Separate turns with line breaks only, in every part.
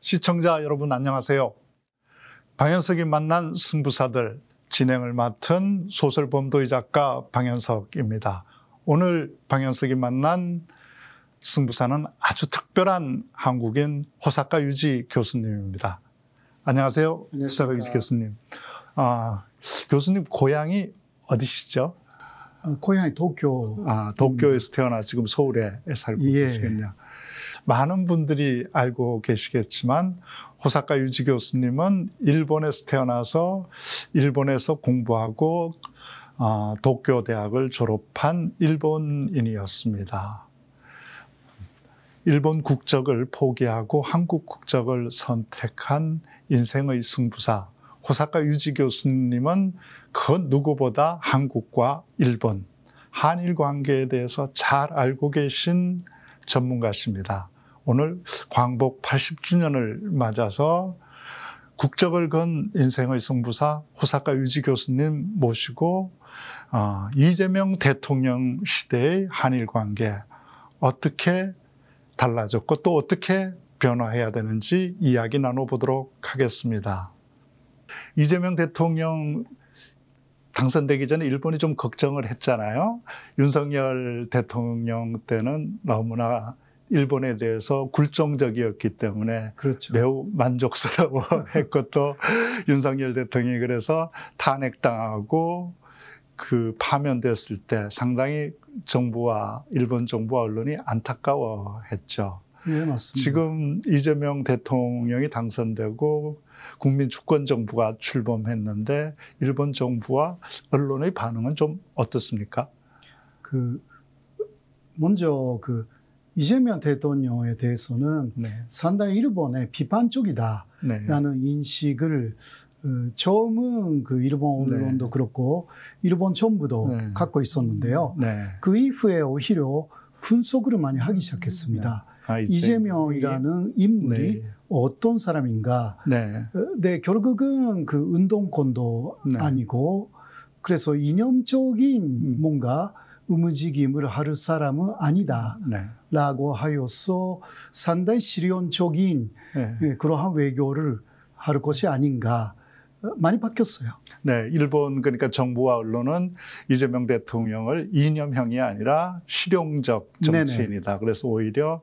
시청자 여러분 안녕하세요. 방현석이 만난 승부사들 진행을 맡은 소설 범도희 작가 방현석입니다. 오늘 방현석이 만난 승부사는 아주 특별한 한국인 호사카 유지 교수님입니다. 안녕하세요. 호사카 유지 교수님. 교수님 고향이 어디시죠?
고향이 도쿄.
도쿄에서 태어나 지금 서울에 살고 계시겠냐. 많은 분들이 알고 계시겠지만 호사카 유지 교수님은 일본에서 태어나서 일본에서 공부하고 도쿄 대학을 졸업한 일본인이었습니다. 일본 국적을 포기하고 한국 국적을 선택한 인생의 승부사 호사카 유지 교수님은 그 누구보다 한국과 일본, 한일 관계에 대해서 잘 알고 계신 전문가십니다. 오늘 광복 80주년을 맞아서 국적을 건 인생의 승부사 호사카 유지 교수님 모시고 이재명 대통령 시대의 한일 관계 어떻게 달라졌고 또 어떻게 변화해야 되는지 이야기 나눠보도록 하겠습니다. 이재명 대통령 당선되기 전에 일본이 좀 걱정을 했잖아요. 윤석열 대통령 때는 너무나 일본에 대해서 굴종적이었기 때문에
그렇죠.
매우 만족스러워했고 또 윤석열 대통령이 그래서 탄핵당하고 파면됐을 때 상당히 정부와 일본 정부와 언론이 안타까워했죠.
네, 맞습니다.
지금 이재명 대통령이 당선되고 국민주권정부가 출범했는데 일본 정부와 언론의 반응은 좀 어떻습니까?
먼저 이재명 대통령에 대해서는 상당히 일본의 비판적이다라는 인식을 처음은 일본 언론도 그렇고 일본 정부도 갖고 있었는데요. 그 이후에 오히려 분석을 많이 하기 시작했습니다. 이재명이라는 인물이 어떤 사람인가. 결국은 운동권도 아니고 그래서 이념적인 뭔가 움직임을 할 사람은 아니다라고 하여서 상당히 실ion적인 그러한 외교를 할 것이 아닌가. 많이 바뀌었어요.
일본 그러니까 정부와 언론은 이재명 대통령을 이념형이 아니라 실용적 정치인이다. 그래서 오히려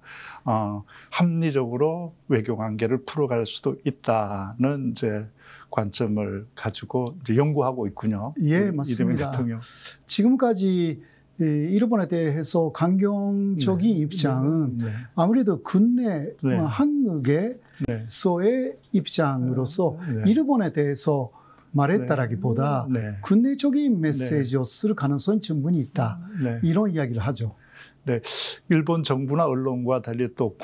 합리적으로 외교 관계를 풀어갈 수도 있다는 이제 관점을 가지고 이제 연구하고 있군요.
예, 맞습니다.
이재명 대통령.
지금까지 일본에 대해서 강경적인 입장은 아무래도 국내 한국에서의 입장으로서 일본에 대해서 말했다라기보다 국내적인 메시지였을 가능성이 충분히 있다. 이런 이야기를 하죠.
일본 정부나 언론과 달리 또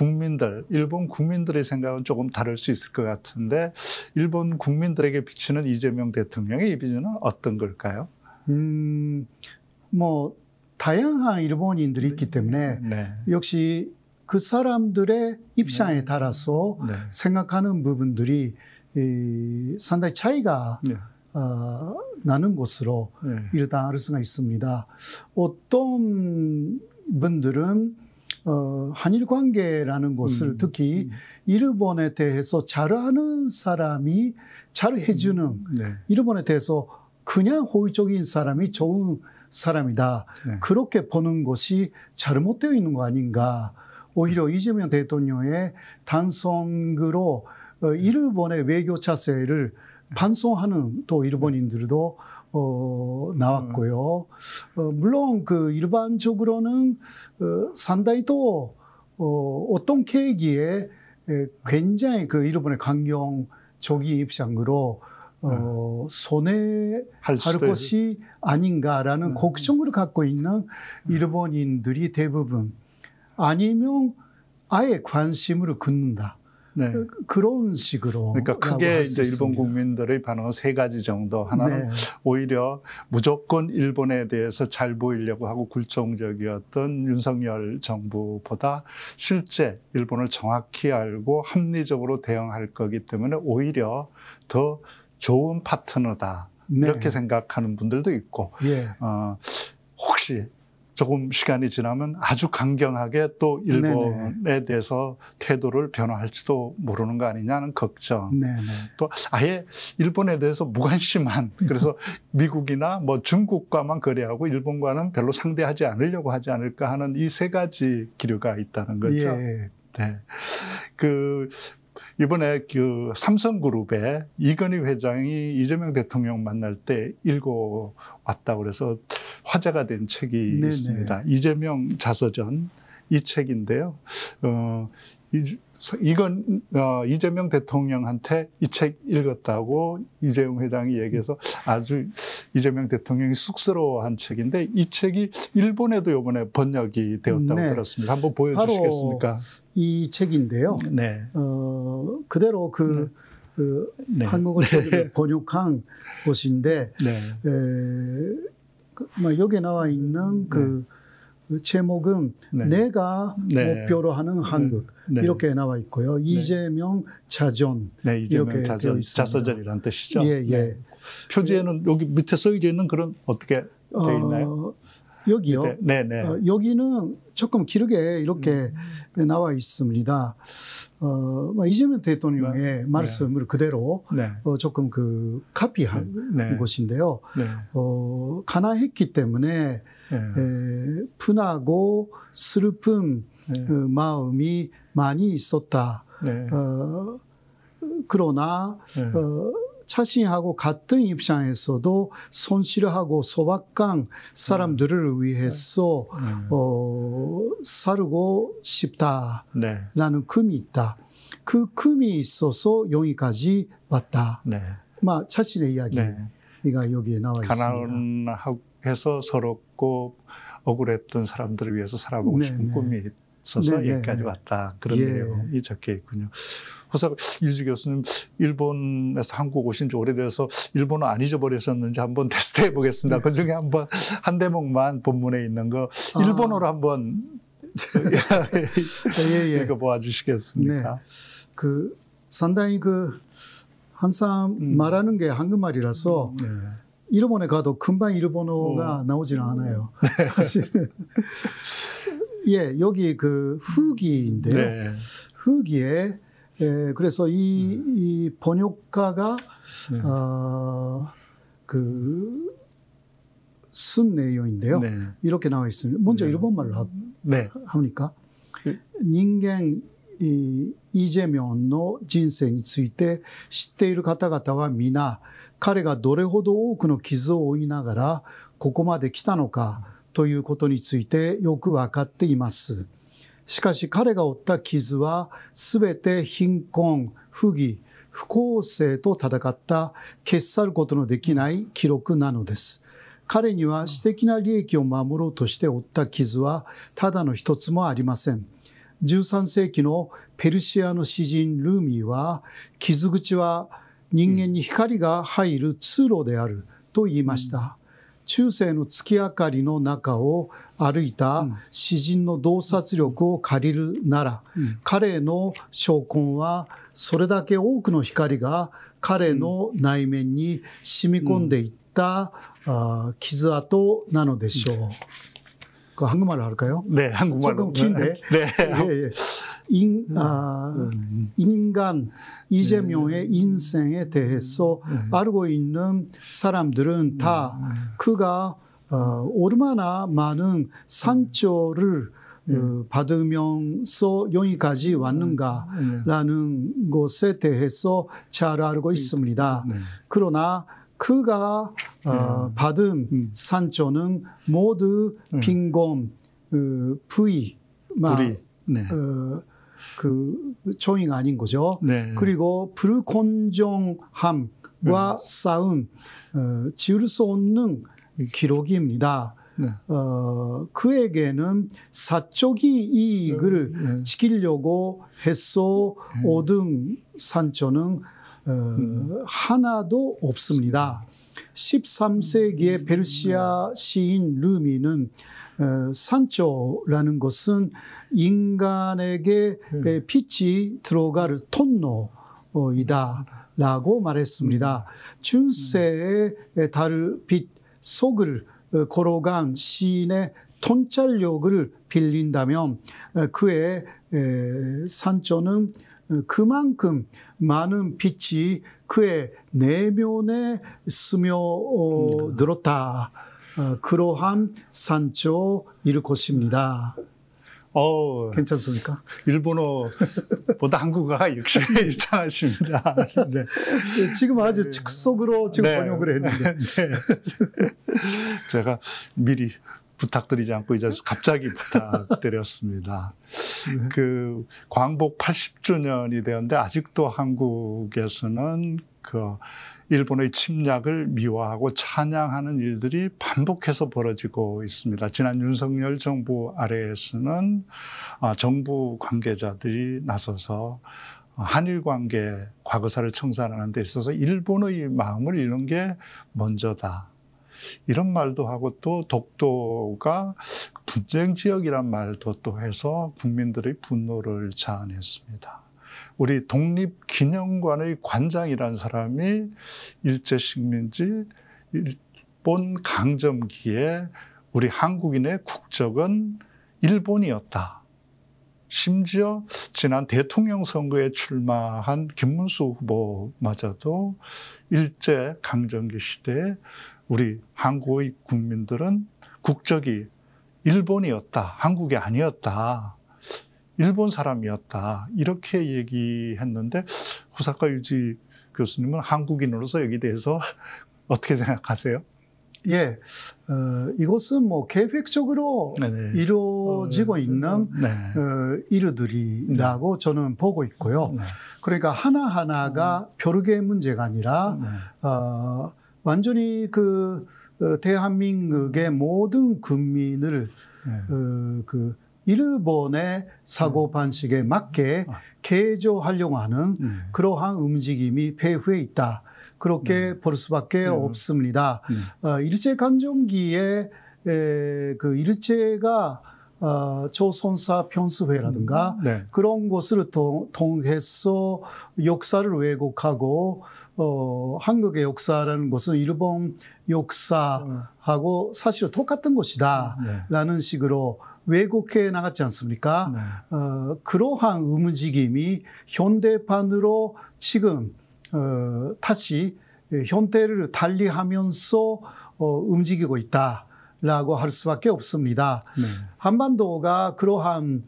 일본 국민들의 생각은 조금 다를 수 있을 것 같은데 일본 국민들에게 비치는 이재명 대통령의 이미지는 어떤 걸까요?
다양한 일본인들이 있기 때문에 역시 그 사람들의 입장에 따라서 생각하는 부분들이 상당히 차이가 나는 것으로 일단 알 수가 있습니다. 어떤 분들은 한일 관계라는 것을 특히 일본에 대해서 잘하는 사람이 잘해주는 일본에 대해서 그냥 호의적인 사람이 좋은 사람이다. 그렇게 보는 것이 잘못되어 있는 거 아닌가. 오히려 이재명 대통령의 당선으로 일본의 외교 자세를 반성하는 또 일본인들도 나왔고요. 물론 일반적으로는 상당히 또 어떤 계기에 굉장히 일본의 강경적인 입장으로 손해할 것이 아닌가라는 걱정을 갖고 있는 일본인들이 대부분 아니면 아예 관심을 갖는다. 그런 식으로.
그러니까 크게 이제 일본 국민들의 반응은 세 가지 정도. 하나는 오히려 무조건 일본에 대해서 잘 보이려고 하고 굴종적이었던 윤석열 정부보다 실제 일본을 정확히 알고 합리적으로 대응할 거기 때문에 오히려 더 좋은 파트너다. 이렇게 생각하는 분들도 있고 혹시 조금 시간이 지나면 아주 강경하게 또 일본에
네네.
대해서 태도를 변화할지도 모르는 거 아니냐는 걱정.
네네.
또 아예 일본에 대해서 무관심한, 그래서 미국이나 뭐 중국과만 거래하고 일본과는 별로 상대하지 않으려고 하지 않을까 하는 이 세 가지 기류가 있다는 거죠.
예.
네. 이번에 삼성그룹의 이건희 회장이 이재명 대통령 만날 때 읽어왔다고 그래서 화제가 된 책이
네네.
있습니다. 이재명 자서전, 이 책인데요. 이재명 대통령한테 이 책 읽었다고 이재용 회장이 얘기해서 아주 이재명 대통령이 쑥스러워한 책인데, 이 책이 일본에도 이번에 번역이 되었다고 들었습니다. 한번 보여주시겠습니까?
바로 이 책인데요.
네.
그대로 한국어로 번역한 것인데, 여기에 나와 있는 그 제목은 내가 목표로 하는 한국, 이렇게 나와 있고요. 이재명 자전,
이재명
이렇게 되어 있습니다.
자서전이라는 뜻이죠.
예.
표지에는 여기 밑에 써져 있는 그런 어떻게 되어 있나요?
여기요. 여기는 조금 길게 이렇게 나와 있습니다. 이재명 대통령의 말씀을 그대로 조금 카피한 것인데요. 가난했기 때문에 분하고 슬픈 마음이 많이 있었다. 그러나 자신하고 같은 입장에서도 손실하고 소박한 사람들을 위해서 살고 싶다라는 금이 있다. 그 금이 있어서 여기까지 왔다. 자신의 이야기가 여기에 나와 있습니다.
가난해서 서럽고 억울했던 사람들을 위해서 살아보고 싶은 꿈이 있어서 여기까지 왔다. 그런 내용이 적혀 있군요. 그래서 유지 교수님, 일본에서 한국 오신 지 오래돼서 일본어 안 잊어버리셨는지 한번 테스트 해보겠습니다. 그중에 한 대목만 본문에 있는 거 일본어로 한번 읽어보아 주시겠습니까?
상당히 항상 말하는 게 한국말이라서 일본에 가도 금방 일본어가 나오지는 않아요. 사실은. 여기 후기인데요. 후기에 그래서 이 번역가가 쓴 내용인데요. 이렇게 나와 있습니다. 먼저 일본말로 합니까? 人間 イ・ジェミョンの人生について知っている方々は皆、彼がどれほど多くの傷を負いながらここまで来たのかということについてよくわかっています。しかし彼が負った傷はすべて貧困、不義、不公正と戦った消し去ることのできない記録なのです。彼には私的な利益を守ろうとして負った傷はただの一つもありません。13世紀のペルシアの詩人ルーミーは、傷口は人間に光が入る通路であると言いました。中世の月明かりの中を歩いた詩人の洞察力を借りるなら、彼の証拠はそれだけ多くの光が彼の内面に染み込んでいった傷跡なのでしょう。한국말로 할까요?
네, 한국말로.
조금 긴데. 인간 이재명의 인생에 대해서 알고 있는 사람들은 다 그가 얼마나 많은 상처를 받으면서 여기까지 왔는가라는 것에 대해서 잘 알고 있습니다. 그러나 그가 받은 상처는 모두 빈곤, 부의, 조잉 아닌 거죠. 그리고 불공정함과 싸움, 지울 수 없는 기록입니다. 그에게는 사적 이익을 지키려고 해서 얻은 상처는 하나도 없습니다. 13세기의 페르시아 시인 루미는 상처라는 것은 인간에게 빛이 들어갈 통로이다 라고 말했습니다. 중세의 달빛 속을 걸어간 시인의 통찰력을 빌린다면 그의 산조는 그만큼 많은 빛이 그의 내면에 스며들었다. 그러한 산조일 것입니다. 괜찮습니까?
일본어보다 한국어가 역시 이상하십니다. 네.
지금 아주 즉석으로 지금 번역을 했는데.
네. 제가 미리 부탁드리지 않고 이제 갑자기 부탁드렸습니다. 그 광복 80주년이 되었는데 아직도 한국에서는 그 일본의 침략을 미화하고 찬양하는 일들이 반복해서 벌어지고 있습니다. 지난 윤석열 정부 아래에서는 정부 관계자들이 나서서 한일 관계 과거사를 청산하는 데 있어서 일본의 마음을 잃는 게 먼저다. 이런 말도 하고 또 독도가 분쟁 지역이란 말도 또 해서 국민들의 분노를 자아냈습니다. 우리 독립기념관의 관장이라는 사람이 일제식민지 일본 강점기에 우리 한국인의 국적은 일본이었다. 심지어 지난 대통령 선거에 출마한 김문수 후보마저도 일제 강점기 시대에 우리 한국의 국민들은 국적이 일본이었다. 한국이 아니었다. 일본 사람이었다. 이렇게 얘기했는데 호사카 유지 교수님은 한국인으로서 여기에 대해서 어떻게 생각하세요?
예, 이것은 뭐 계획적으로 이루어지고 있는 일들이라고 저는 보고 있고요. 그러니까 하나하나가 별개의 문제가 아니라 완전히 그 대한민국의 모든 국민을 일본의 사고방식에 맞게 개조하려고 하는 그러한 움직임이 배후에 있다. 그렇게 볼 수밖에 없습니다. 일제강점기에 그 일제가 조선사 편수회라든가 그런 것을 통해서 역사를 왜곡하고 한국의 역사라는 것은 일본 역사하고 사실 똑같은 것이다 라는 식으로 왜곡해 나갔지 않습니까? 그러한 움직임이 현대판으로 지금 다시 현대를 달리하면서 움직이고 있다라고 할 수밖에 없습니다. 한반도가 그러한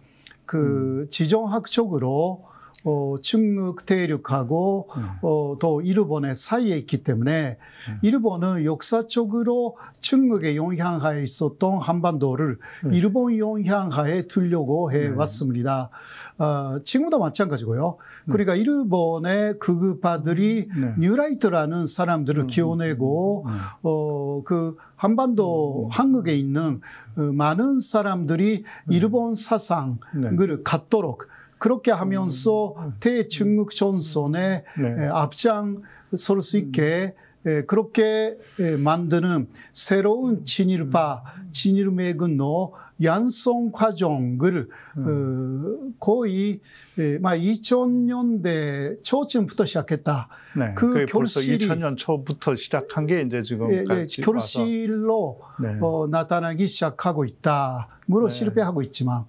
그 지정학적으로 중국 대륙하고 또 일본의 사이에 있기 때문에 일본은 역사적으로 중국의 영향하에 있었던 한반도를 일본 영향하에 두려고 해왔습니다. 지금도 마찬가지고요. 그러니까 일본의 극우파들이 뉴라이트라는 사람들을 키워내고 그 한반도 한국에 있는 많은 사람들이 일본 사상을 갖도록 그렇게 하면서 대중국 전선에 앞장설 수 있게 그렇게 만드는 새로운 진일파, 진일매근노 양성 과정을 거의 2000년대 초쯤부터 시작했다.
그 결실이 벌써 2000년 초부터 시작한 게 이제 지금까지
결실로 나타나기 시작하고 있다. 물론 실패하고 있지만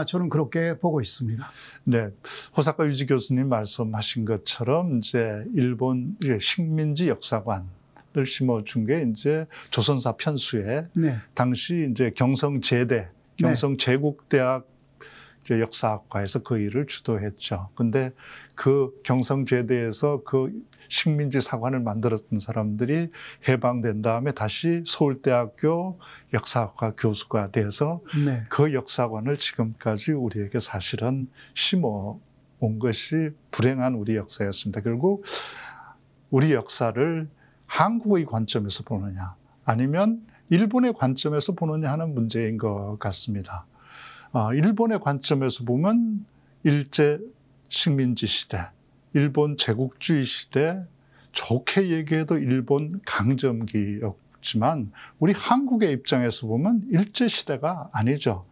저는 그렇게 보고 있습니다.
네, 호사카 유지 교수님 말씀하신 것처럼 이제 일본 식민지 역사관을 심어준 게 이제 조선사 편수에 당시 이제 경성제대, 경성제국대학 역사학과에서 그 일을 주도했죠. 근데 그 경성제대에서 그 식민지 사관을 만들었던 사람들이 해방된 다음에 다시 서울대학교 역사학과 교수가 돼서 그 역사관을 지금까지 우리에게 사실은 심어온 것이 불행한 우리 역사였습니다. 결국 우리 역사를 한국의 관점에서 보느냐 아니면 일본의 관점에서 보느냐 하는 문제인 것 같습니다. 일본의 관점에서 보면 일제 식민지 시대, 일본 제국주의 시대, 좋게 얘기해도 일본 강점기였지만 우리 한국의 입장에서 보면 일제 시대가 아니죠.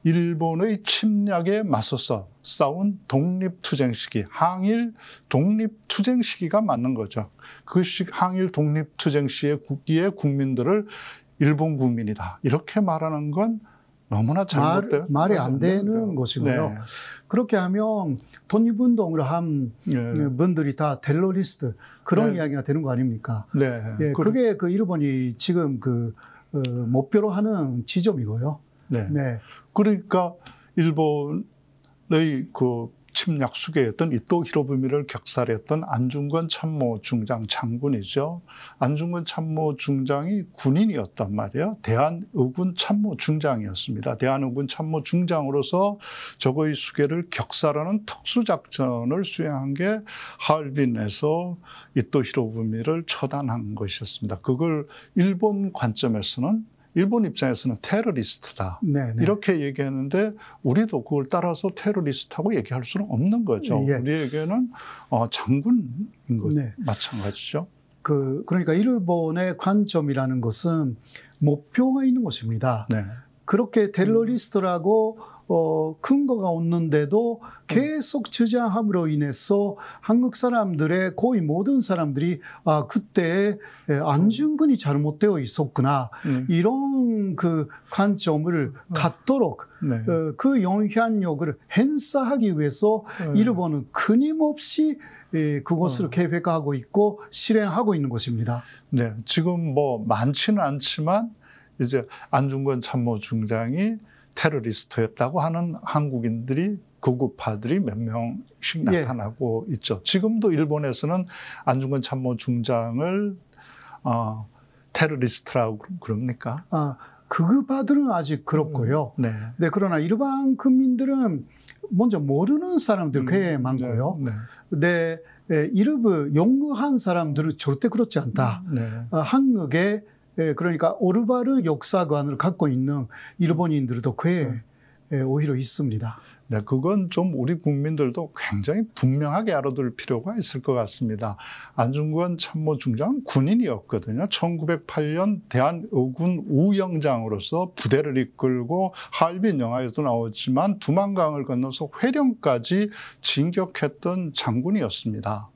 일본의 침략에 맞서서 싸운 독립투쟁 시기, 항일 독립투쟁 시기가 맞는 거죠. 그 항일 독립투쟁 시기에 국민들을 일본 국민이다. 이렇게 말하는 건 너무나 잘못된
말이 안 되는 것이고요. 네. 그렇게 하면 독립운동을 한 분들이 다 테러리스트 그런 이야기가 되는 거 아닙니까?
네.
예, 그게 그 일본이 지금 그 목표로 하는 지점이고요.
네. 네. 그러니까 일본의 그 침략 수괴였던 이토 히로부미를 격살했던 안중근 참모 중장 장군이죠. 안중근 참모 중장이 군인이었단 말이에요. 대한의군 참모 중장이었습니다. 대한의군 참모 중장으로서 저거의 수괴를 격살하는 특수작전을 수행한 게 하얼빈에서 이토 히로부미를 처단한 것이었습니다. 그걸 일본 관점에서는 일본 입장에서는 테러리스트다. 네네. 이렇게 얘기했는데 우리도 그걸 따라서 테러리스트하고 얘기할 수는 없는 거죠. 예. 우리에게는 장군인 것 네. 마찬가지죠.
그러니까 일본의 관점이라는 것은 목표가 있는 것입니다. 네. 그렇게 테러리스트라고 근거가 없는데도 계속 주장함으로 인해서 한국 사람들의 거의 모든 사람들이 그때 안중근이 잘못되어 있었구나 이런 그 관점을 갖도록 네. 그 영향력을 행사하기 위해서 일본은 끊임없이 그것을 계획하고 있고 실행하고 있는 것입니다.
네, 지금 뭐 많지는 않지만 이제 안중근 참모 중장이 테러리스트였다고 하는 한국인들이 극우파들이 몇 명씩 나타나고 있죠. 지금도 일본에서는 안중근 참모 중장을 테러리스트라고 그럽니까?
극우파들은 아직 그렇고요. 네. 네, 그러나 일반 국민들은 먼저 모르는 사람들 꽤 많고요. 네. 네, 일부 연구한 사람들은 절대 그렇지 않다. 네. 한국의 그러니까 오르바르 역사관을 갖고 있는 일본인들도 꽤 오히려 있습니다.
네, 그건 좀 우리 국민들도 굉장히 분명하게 알아둘 필요가 있을 것 같습니다. 안중근 참모 중장은 군인이었거든요. 1908년 대한의군 우영장으로서 부대를 이끌고 하얼빈 영화에도 나왔지만 두만강을 건너서 회령까지 진격했던 장군이었습니다.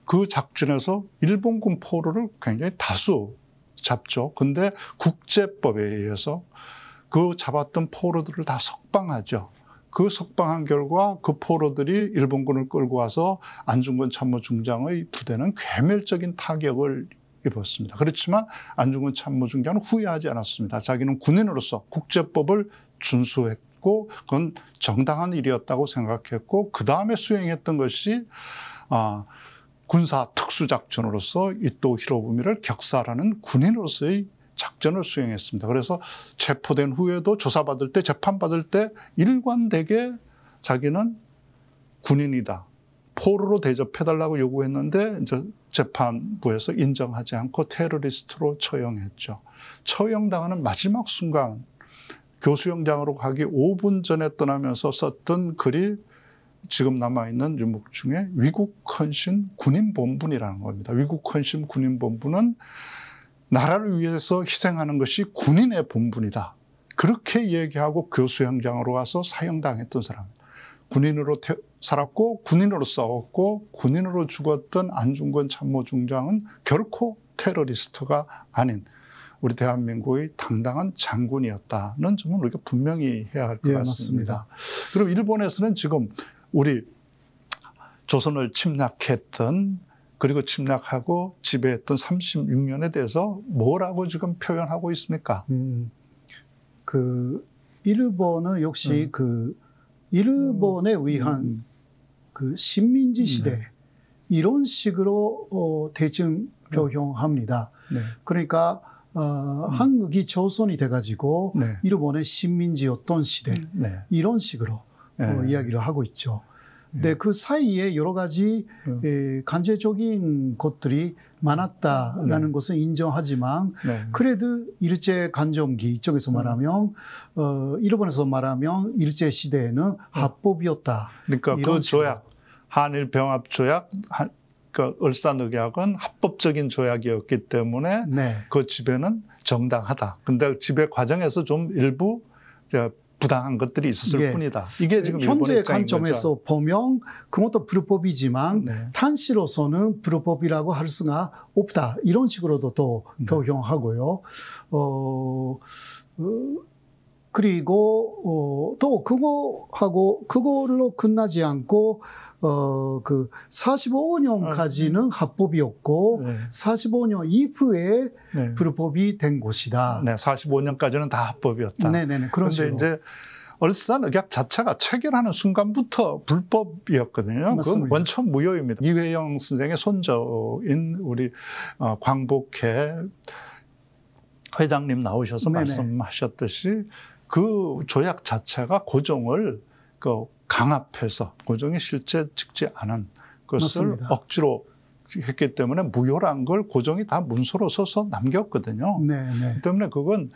그 작전에서 일본군 포로를 굉장히 다수 잡죠. 근데 국제법에 의해서 그 잡았던 포로들을 다 석방하죠. 그 석방한 결과 그 포로들이 일본군을 끌고 와서 안중근 참모 중장의 부대는 괴멸적인 타격을 입었습니다. 그렇지만 안중근 참모 중장은 후회하지 않았습니다. 자기는 군인으로서 국제법을 준수했고 그건 정당한 일이었다고 생각했고 그 다음에 수행했던 것이 군사 특수작전으로서 이토 히로부미를 격살하는 군인으로서의 작전을 수행했습니다. 그래서 체포된 후에도 조사받을 때 재판받을 때 일관되게 자기는 군인이다. 포로로 대접해달라고 요구했는데 이제 재판부에서 인정하지 않고 테러리스트로 처형했죠. 처형당하는 마지막 순간 교수영장으로 가기 5분 전에 떠나면서 썼던 글이 지금 남아있는 유목 중에 위국헌신 군인본분이라는 겁니다. 위국헌신 군인본분은 나라를 위해서 희생하는 것이 군인의 본분이다. 그렇게 얘기하고 교수영장으로 가서 사형당했던 사람. 군인으로 살았고 군인으로 싸웠고 군인으로 죽었던 안중근 참모 중장은 결코 테러리스트가 아닌 우리 대한민국의 당당한 장군이었다는 점은 우리가 분명히 해야 할 것 같습니다. 그럼 일본에서는 지금 우리 조선을 침략했던 그리고 침략하고 지배했던 36년에 대해서 뭐라고 지금 표현하고 있습니까?
일본은 역시 일본에 의한 식민지 시대 이런 식으로 대중 표현합니다. 네. 그러니까 한국이 조선이 돼가지고 일본의 식민지였던 시대 이런 식으로 이야기를 하고 있죠. 네, 그 사이에 여러 가지 간접적인 것들이 많았다라는 것은 인정하지만 그래도 일제 간점기 이쪽에서 말하면 일본에서 말하면 일제 시대에는 합법이었다.
그러니까 그 조약, 한일 병합 조약, 그 을사늑약은 합법적인 조약이었기 때문에 그 지배는 정당하다. 근데 지배 과정에서 좀 일부 부당한 것들이 있었을 뿐이다. 이게 지금
현재 관점에서 보면 그것도 불법이지만
네.
탄시로서는 불법이라고 할 수가 없다. 이런 식으로도 또 표현하고요. 그리고 또 그걸로 끝나지 않고 그 45년까지는 합법이었고
네.
45년 이후에
네.
불법이 된 곳이다.
네, 45년까지는 다 합법이었다.
네네네. 그런데
이제 얼산의학 자체가 체결하는 순간부터 불법이었거든요. 그건 원천 무효입니다. 이회영 선생의 손자인 우리 광복회 회장님 나오셔서 네네. 말씀하셨듯이 그 조약 자체가 고종을 강압해서 고종이 실제 찍지 않은 것을 맞습니다. 억지로 했기 때문에 무효란 걸 고종이 다 문서로 써서 남겼거든요.
네네.
때문에 그건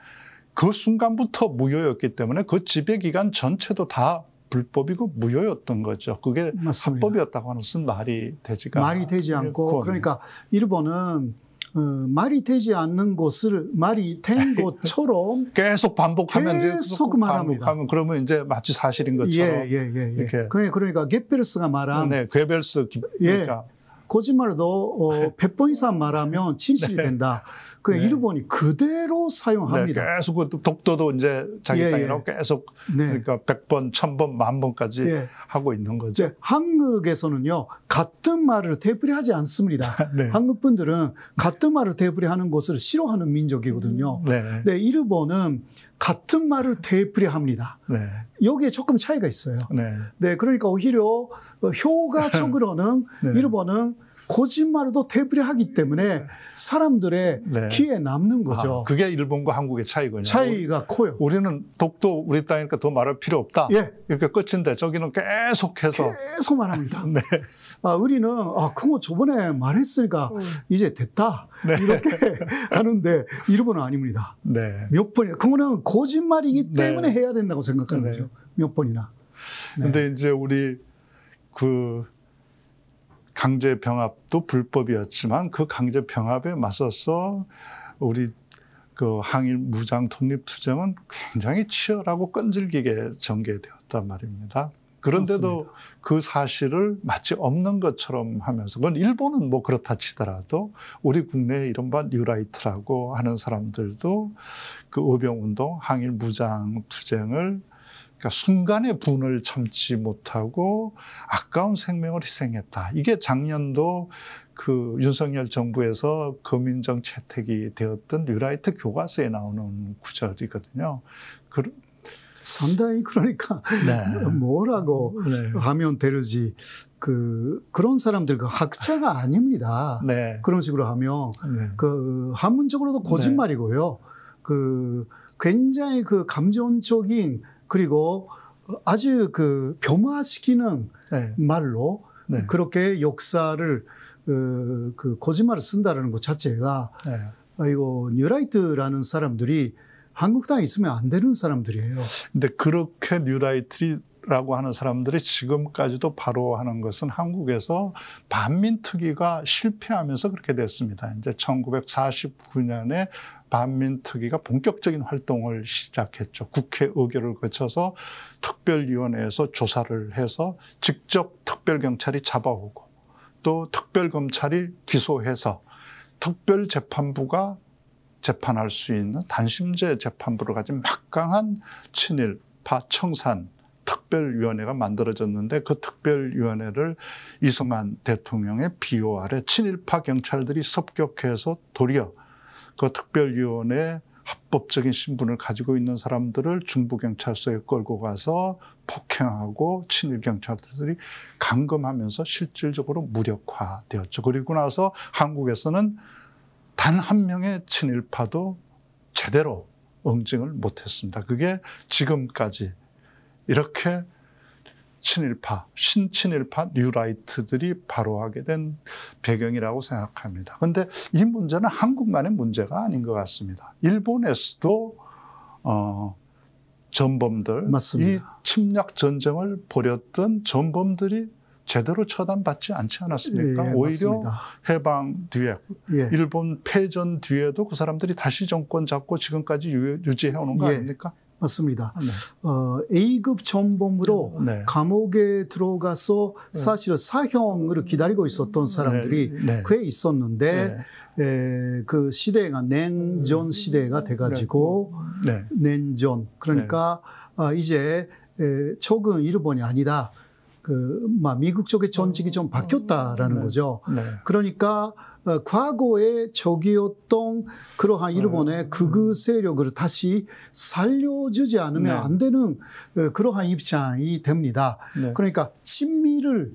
그 순간부터 무효였기 때문에 그 지배 기간 전체도 다 불법이고 무효였던 거죠. 그게
맞습니다.
합법이었다고 하는 것은 말이
되지 않고 그러니까 일본은 말이 되지 않는 것을 말이 된 것처럼
계속 반복하면
계속 말합니다.
그러면 이제 마치 사실인 것처럼
이렇게 그러니까 게베르스가 말한
게베르스 그러니까
거짓말도 100번 이상 말하면 진실이 된다. 그 일본이 그대로 사용합니다.
계속 독도도 이제 자기 땅이라고 계속 그러니까 100번, 1000번, 10,000번까지 하고 있는 거죠.
한국에서는요 같은 말을 되풀이하지 않습니다. 한국 분들은 같은 말을 되풀이하는 것을 싫어하는 민족이거든요. 근데 일본은 같은 말을 되풀이합니다. 여기에 조금 차이가 있어요. 그러니까 오히려 효과적으로는 일본은 거짓말도 되풀이하기 때문에 사람들의 귀에 남는 거죠.
그게 일본과 한국의 차이군요.
차이가 커요.
우리는 독도 우리 땅이니까 더 말할 필요 없다. 이렇게 끝인데 저기는 계속해서
계속 말합니다. 우리는 그거 저번에 말했으니까 이제 됐다. 이렇게 하는데 일본은 아닙니다. 몇 번, 그거는 거짓말이기 때문에 해야 된다고 생각하는 거죠. 몇 번이나.
근데 이제 우리 강제 병합도 불법이었지만 그 강제 병합에 맞서서 우리 항일 무장 독립 투쟁은 굉장히 치열하고 끈질기게 전개되었단 말입니다. 그런데도 맞습니다. 그 사실을 마치 없는 것처럼 하면서 그건 일본은 뭐 그렇다 치더라도 우리 국내에 이른바 뉴라이트라고 하는 사람들도 그 의병운동 항일 무장 투쟁을 그러니까 순간의 분을 참지 못하고 아까운 생명을 희생했다. 이게 작년도 그 윤석열 정부에서 거민정 채택이 되었던 뉴라이트 교과서에 나오는 구절이거든요.
상당히 그러니까 뭐라고 하면 되는지 그런 사람들 학자가 아닙니다. 그런 식으로 하면 한문적으로도 거짓말이고요. 굉장히 감정적인 그리고 아주 폄하시키는 말로 그렇게 역사를 거짓말을 쓴다는 것 자체가 이거 뉴라이트라는 사람들이 한국 땅에 있으면 안 되는 사람들이에요.
근데 그렇게 뉴라이트라고 하는 사람들이 지금까지도 바로 하는 것은 한국에서 반민특위가 실패하면서 그렇게 됐습니다. 이제 1949년에 반민특위가 본격적인 활동을 시작했죠. 국회 의결을 거쳐서 특별위원회에서 조사를 해서 직접 특별경찰이 잡아오고 또 특별검찰이 기소해서 특별재판부가 재판할 수 있는 단심제 재판부를 가진 막강한 친일파 청산 특별위원회가 만들어졌는데 그 특별위원회를 이승만 대통령의 비호 아래 친일파 경찰들이 습격해서 도리어 그 특별위원회 합법적인 신분을 가지고 있는 사람들을 중부경찰서에 끌고 가서 폭행하고 친일경찰들이 감금하면서 실질적으로 무력화되었죠. 그리고 나서 한국에서는 단 한 명의 친일파도 제대로 응징을 못했습니다. 그게 지금까지 이렇게 친일파, 신친일파 뉴라이트들이 바로하게 된 배경이라고 생각합니다. 그런데 이 문제는 한국만의 문제가 아닌 것 같습니다. 일본에서도 전범들,
맞습니다.
이 침략 전쟁을 벌였던 전범들이 제대로 처단받지 않지 않았습니까? 오히려
맞습니다.
해방 뒤에 일본 패전 뒤에도 그 사람들이 다시 정권 잡고 지금까지 유지해 오는 거 아닙니까?
맞습니다. A급 전범으로 감옥에 들어가서 사실은 사형을 기다리고 있었던 사람들이 꽤 있었는데 그 시대가 냉전 시대가 돼가지고 냉전 그러니까 이제 적은 일본이 아니다. 미국 쪽의 전직이 좀 바뀌었다라는 거죠. 그러니까 과거에 적이었던 그러한 일본의 극우 세력을 다시 살려주지 않으면 안 되는 그러한 입장이 됩니다. 그러니까 친미를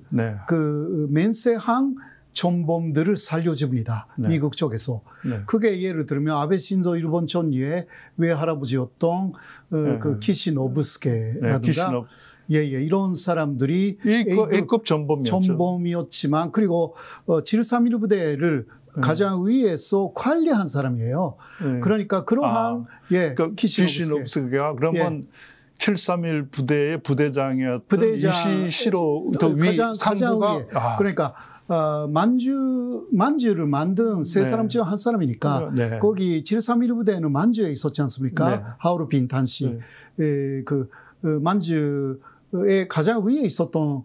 맹세한 전범들을 살려줍니다. 미국 쪽에서. 그게 예를 들면 아베 신조 일본 총리의 외할아버지였던 그 키시노부스케라든가 이런 사람들이
A급
전범이었지만 그리고 731 부대를 가장 위에서 관리한 사람이에요. 그러니까 그러한
그러니까 키시노부스케가 그러면 731 부대의 부대장이었던 이시시로 더 위 상부가
그러니까 만주를 만든 세 사람 중 한 사람이니까 거기 731 부대는 만주에 있었지 않습니까? 하오르빈 단시 만주의 가장 위에 있었던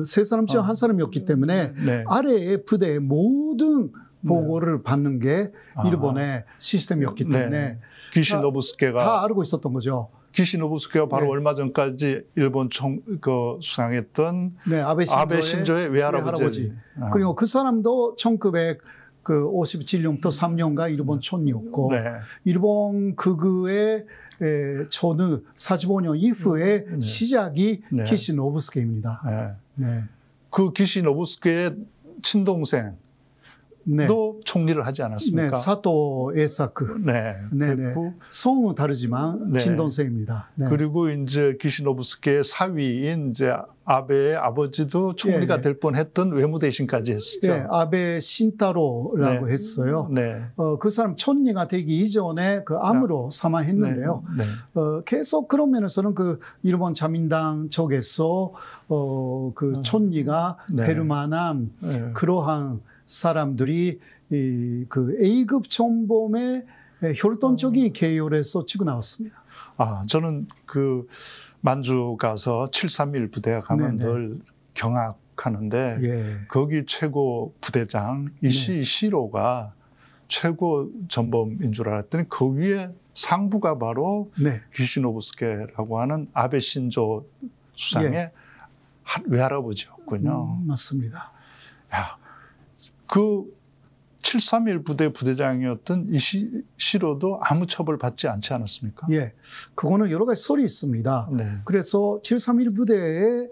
세 사람 중 한 사람이었기 때문에 아래의 부대의 모든 보고를 받는 게 일본의 시스템이었기 때문에
키시노부스케가
다 알고 있었던 거죠.
키시노부스케가 바로 얼마 전까지 일본 수상했던 아베 신조의 외할아버지.
그리고 그 사람도 1957년부터 3년간 일본 총리였고 일본 극우의 전후 45년 이후의 시작이 키시노부스케입니다.
그 키시노부스케의 친동생 도 총리를 하지 않았습니까?
사토 에사크. 성은 다르지만 친동생입니다.
그리고 이제 키시노부스케의 사위인 이제 아베의 아버지도 총리가 될 뻔했던 외무대신까지 했었죠.
아베 신타로라고 했어요. 그 사람 총리가 되기 이전에 그 암으로 사망했는데요. 계속 그런 면에서는 그 일본 자민당 쪽에서 그 총리가 될 만한 그러한 사람들이 그 A급 전범의 혈통적인 계열에서 치고 나왔습니다.
저는 그 만주 가서 731 부대 가면 늘 경악하는데 거기 최고 부대장 이시시로가 최고 전범인 줄 알았더니 그 위에 상부가 바로 키시노부스케라고 하는 아베 신조 수상의 외할아버지였군요.
맞습니다.
그 731 부대 부대장이었던 이시시로도 아무 처벌 받지 않지 않았습니까?
그거는 여러 가지 설이 있습니다. 그래서 731 부대에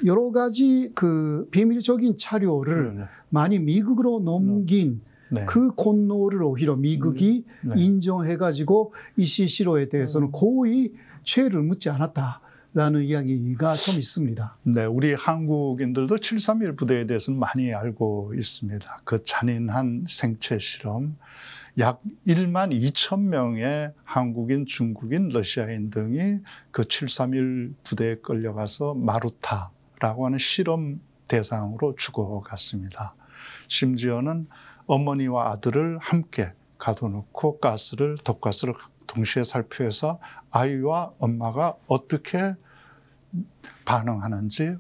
여러 가지 그 비밀적인 자료를 많이 미국으로 넘긴 그 권노를 오히려 미국이 인정해가지고 이시시로에 대해서는 거의 죄를 묻지 않았다. 라는 이야기가 좀 있습니다.
우리 한국인들도 731 부대에 대해서는 많이 알고 있습니다. 그 잔인한 생체 실험, 약 1만 2천 명의 한국인, 중국인, 러시아인 등이 그 731 부대에 끌려가서 마루타라고 하는 실험 대상으로 죽어갔습니다. 심지어는 어머니와 아들을 함께 가둬놓고 독가스를 동시에 살펴서 아이와 엄마가 어떻게 반응하는지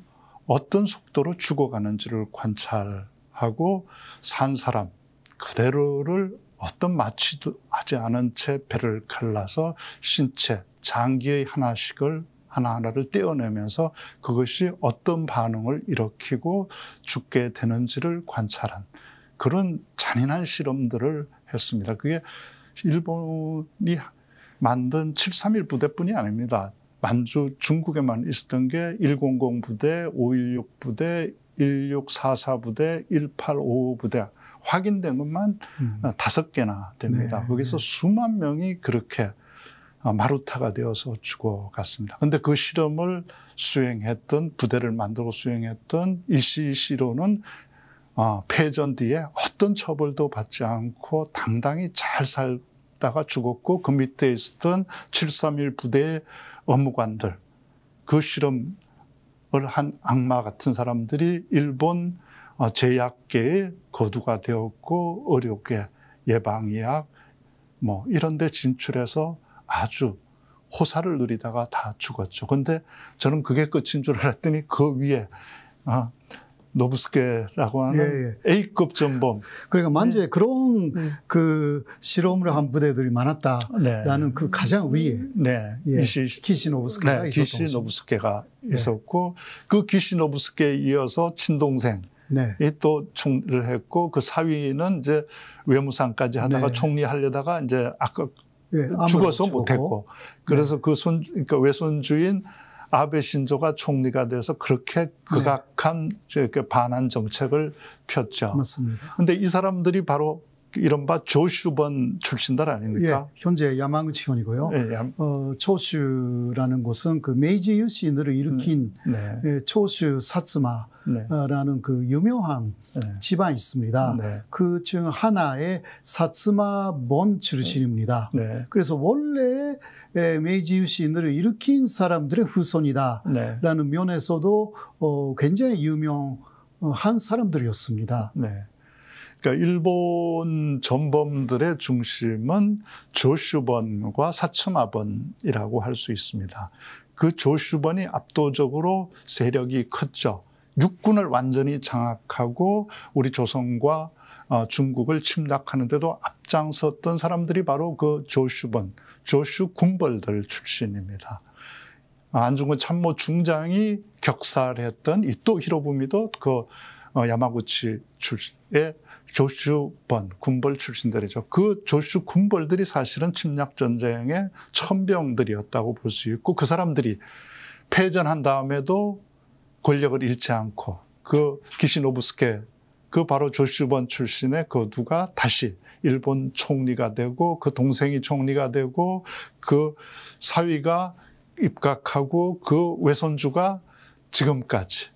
어떤 속도로 죽어가는지를 관찰하고 산 사람 그대로를 어떤 마취도 하지 않은 채 배를 갈라서 신체, 장기의 하나하나를 떼어내면서 그것이 어떤 반응을 일으키고 죽게 되는지를 관찰한 그런 잔인한 실험들을 했습니다. 그게 일본이 만든 731 부대뿐이 아닙니다. 만주 중국에만 있었던 게 100 부대, 516 부대, 1644 부대, 1855 부대 확인된 것만 5개나 됩니다. 거기서 수만 명이 그렇게 마루타가 되어서 죽어갔습니다. 그런데 그 실험을 부대를 만들고 수행했던 이시시로는 패전 뒤에 어떤 처벌도 받지 않고 당당히 잘 살다가 죽었고 그 밑에 있었던 731 부대의 업무관들, 그 실험을 한 악마 같은 사람들이 일본 제약계의 거두가 되었고 의료계, 예방의학 이런 데 진출해서 아주 호사를 누리다가 다 죽었죠. 근데 저는 그게 끝인 줄 알았더니 그 위에 노부스케라고 하는 A급 전범.
그러니까 만주에 그런 그 실험을 한 부대들이 많았다라는 그 가장 위에 기시노부스케가 있었던
기시노부스케가 있었고 그 기시노부스케에 이어서 친동생이 또 총리를 했고 그 사위는 이제 외무상까지 하다가 총리하려다가 이제 아까 죽어서 못했고 그래서 그러니까 외손주인 아베 신조가 총리가 돼서 그렇게 극악한 반한 정책을 폈죠.
맞습니다.
그런데 이 사람들이 바로 이른바 조슈번 출신들 아닙니까?
현재 야마구치현이고요. 조슈라는 곳은 그 메이지 유신을 일으킨 조슈 사츠마라는 그 유명한 집안이 있습니다. 그 중 하나의 사츠마본 출신입니다. 그래서 원래 메이지 유신을 일으킨 사람들의 후손이다라는 면에서도 굉장히 유명한 사람들이었습니다.
그러니까 일본 전범들의 중심은 조슈번과 사츠마번이라고 할 수 있습니다. 그 조슈번이 압도적으로 세력이 컸죠. 육군을 완전히 장악하고 우리 조선과 중국을 침략하는 데도 앞장섰던 사람들이 바로 그 조슈번, 조슈 군벌들 출신입니다. 안중근 참모 중장이 격살했던 이토 히로부미도 그 야마구치 출신의 조슈번 군벌 출신들이죠. 그 조슈 군벌들이 사실은 침략전쟁의 천병들이었다고 볼 수 있고 그 사람들이 패전한 다음에도 권력을 잃지 않고 그 기시노부스케 그 바로 조슈번 출신의 그 누가 다시 일본 총리가 되고 그 동생이 총리가 되고 그 사위가 입각하고 그 외손주가 지금까지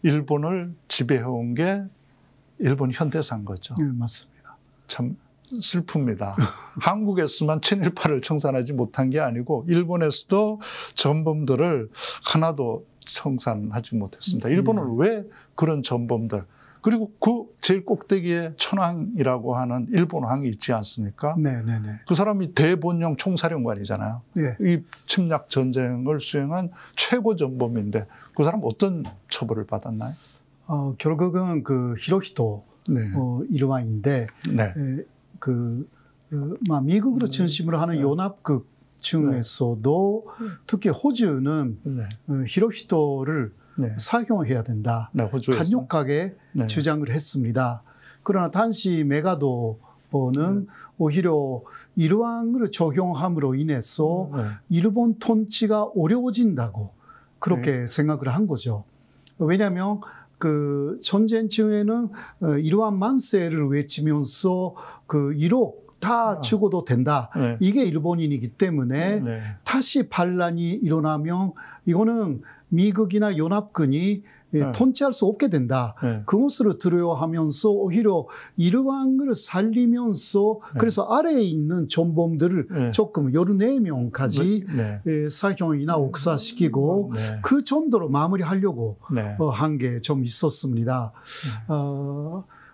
일본을 지배해온 게 일본 현대사인 거죠.
네, 맞습니다.
참 슬픕니다. 한국에서만 친일파를 청산하지 못한 게 아니고 일본에서도 전범들을 하나도 청산하지 못했습니다. 일본은 왜 그런 전범들 그리고 그 제일 꼭대기에 천황이라고 하는 일본 왕이 있지 않습니까? 그 사람이 대본령 총사령관이잖아요. 이 침략 전쟁을 수행한 최고 전범인데 그 사람 어떤 처벌을 받았나요?
결국은 그 히로히토 일왕인데 미국으로 중심으로 하는 연합국 중에서도 특히 호주는 히로히토를 사형해야 된다. 강력하게 주장을 했습니다. 그러나 당시 메가도는 오히려 일왕을 적용함으로 인해서 일본 통치가 어려워진다고 그렇게 생각을 한 거죠. 왜냐하면 그 전쟁 중에는 일왕 만세를 외치면서 그 1억 다 죽어도 된다. 이게 일본인이기 때문에 다시 반란이 일어나면 이거는 미국이나 연합군이 통치할 수 없게 된다. 그것을 두려워하면서 오히려 일왕을 살리면서 그래서 아래에 있는 전범들을 조금 14명까지 사형이나 옥사시키고 그 정도로 마무리하려고 한 게 좀 있었습니다.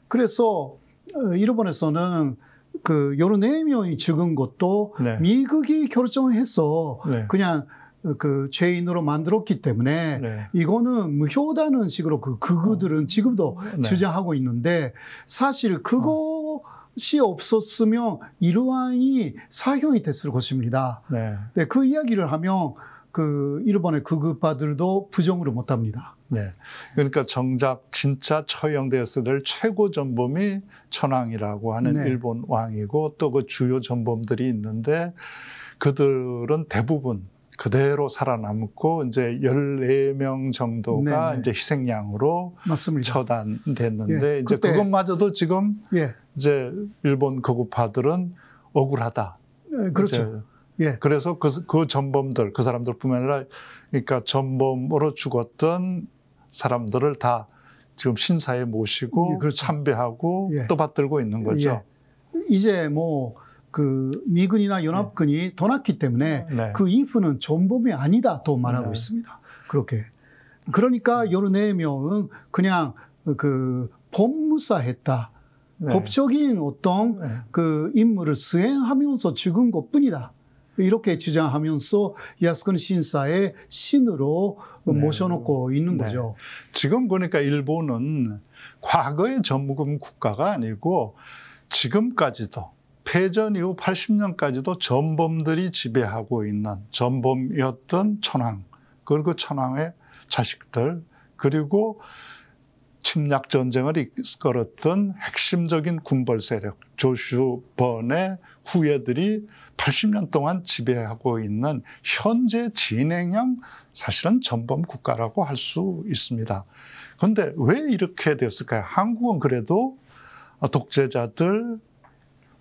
그래서 일본에서는 그 14명이 죽은 것도 미국이 결정해서 그냥 그 죄인으로 만들었기 때문에 이거는 무효다는 식으로 그 극우들은 지금도 주장하고 있는데 사실 그것이 없었으면 일왕이 사형이 됐을 것입니다. 그 이야기를 하면 그 일본의 극우파들도 부정을 못합니다.
그러니까 정작 진짜 처형되었을 때 최고 전범이 천황이라고 하는 일본 왕이고 또 그 주요 전범들이 있는데 그들은 대부분 그대로 살아남고 이제 14명 정도가 이제 희생양으로 처단됐는데 이제 그것마저도 지금 이제 일본 극우파들은 억울하다.
그렇죠.
그래서 그 전범들, 그 사람들뿐만 아니라 그러니까 전범으로 죽었던 사람들을 다 지금 신사에 모시고 참배하고 또 받들고 있는 거죠.
이제 뭐 그 미군이나 연합군이 떠났기 때문에 그 이후는 전범이 아니다 또 말하고 있습니다. 그렇게. 그러니까 14명은 그냥 그 법무사했다. 법적인 어떤 그 임무를 수행하면서 죽은 것뿐이다. 이렇게 주장하면서 야스쿠니 신사의 신으로 모셔놓고 있는 거죠.
지금 보니까 일본은 과거의 전무금 국가가 아니고 지금까지도 패전 이후 80년까지도 전범들이 지배하고 있는 전범이었던 천황, 그리고 천황의 자식들, 그리고 침략 전쟁을 이끌었던 핵심적인 군벌 세력 조슈번의 후예들이 80년 동안 지배하고 있는 현재 진행형 사실은 전범 국가라고 할 수 있습니다. 그런데 왜 이렇게 됐을까요? 한국은 그래도 독재자들,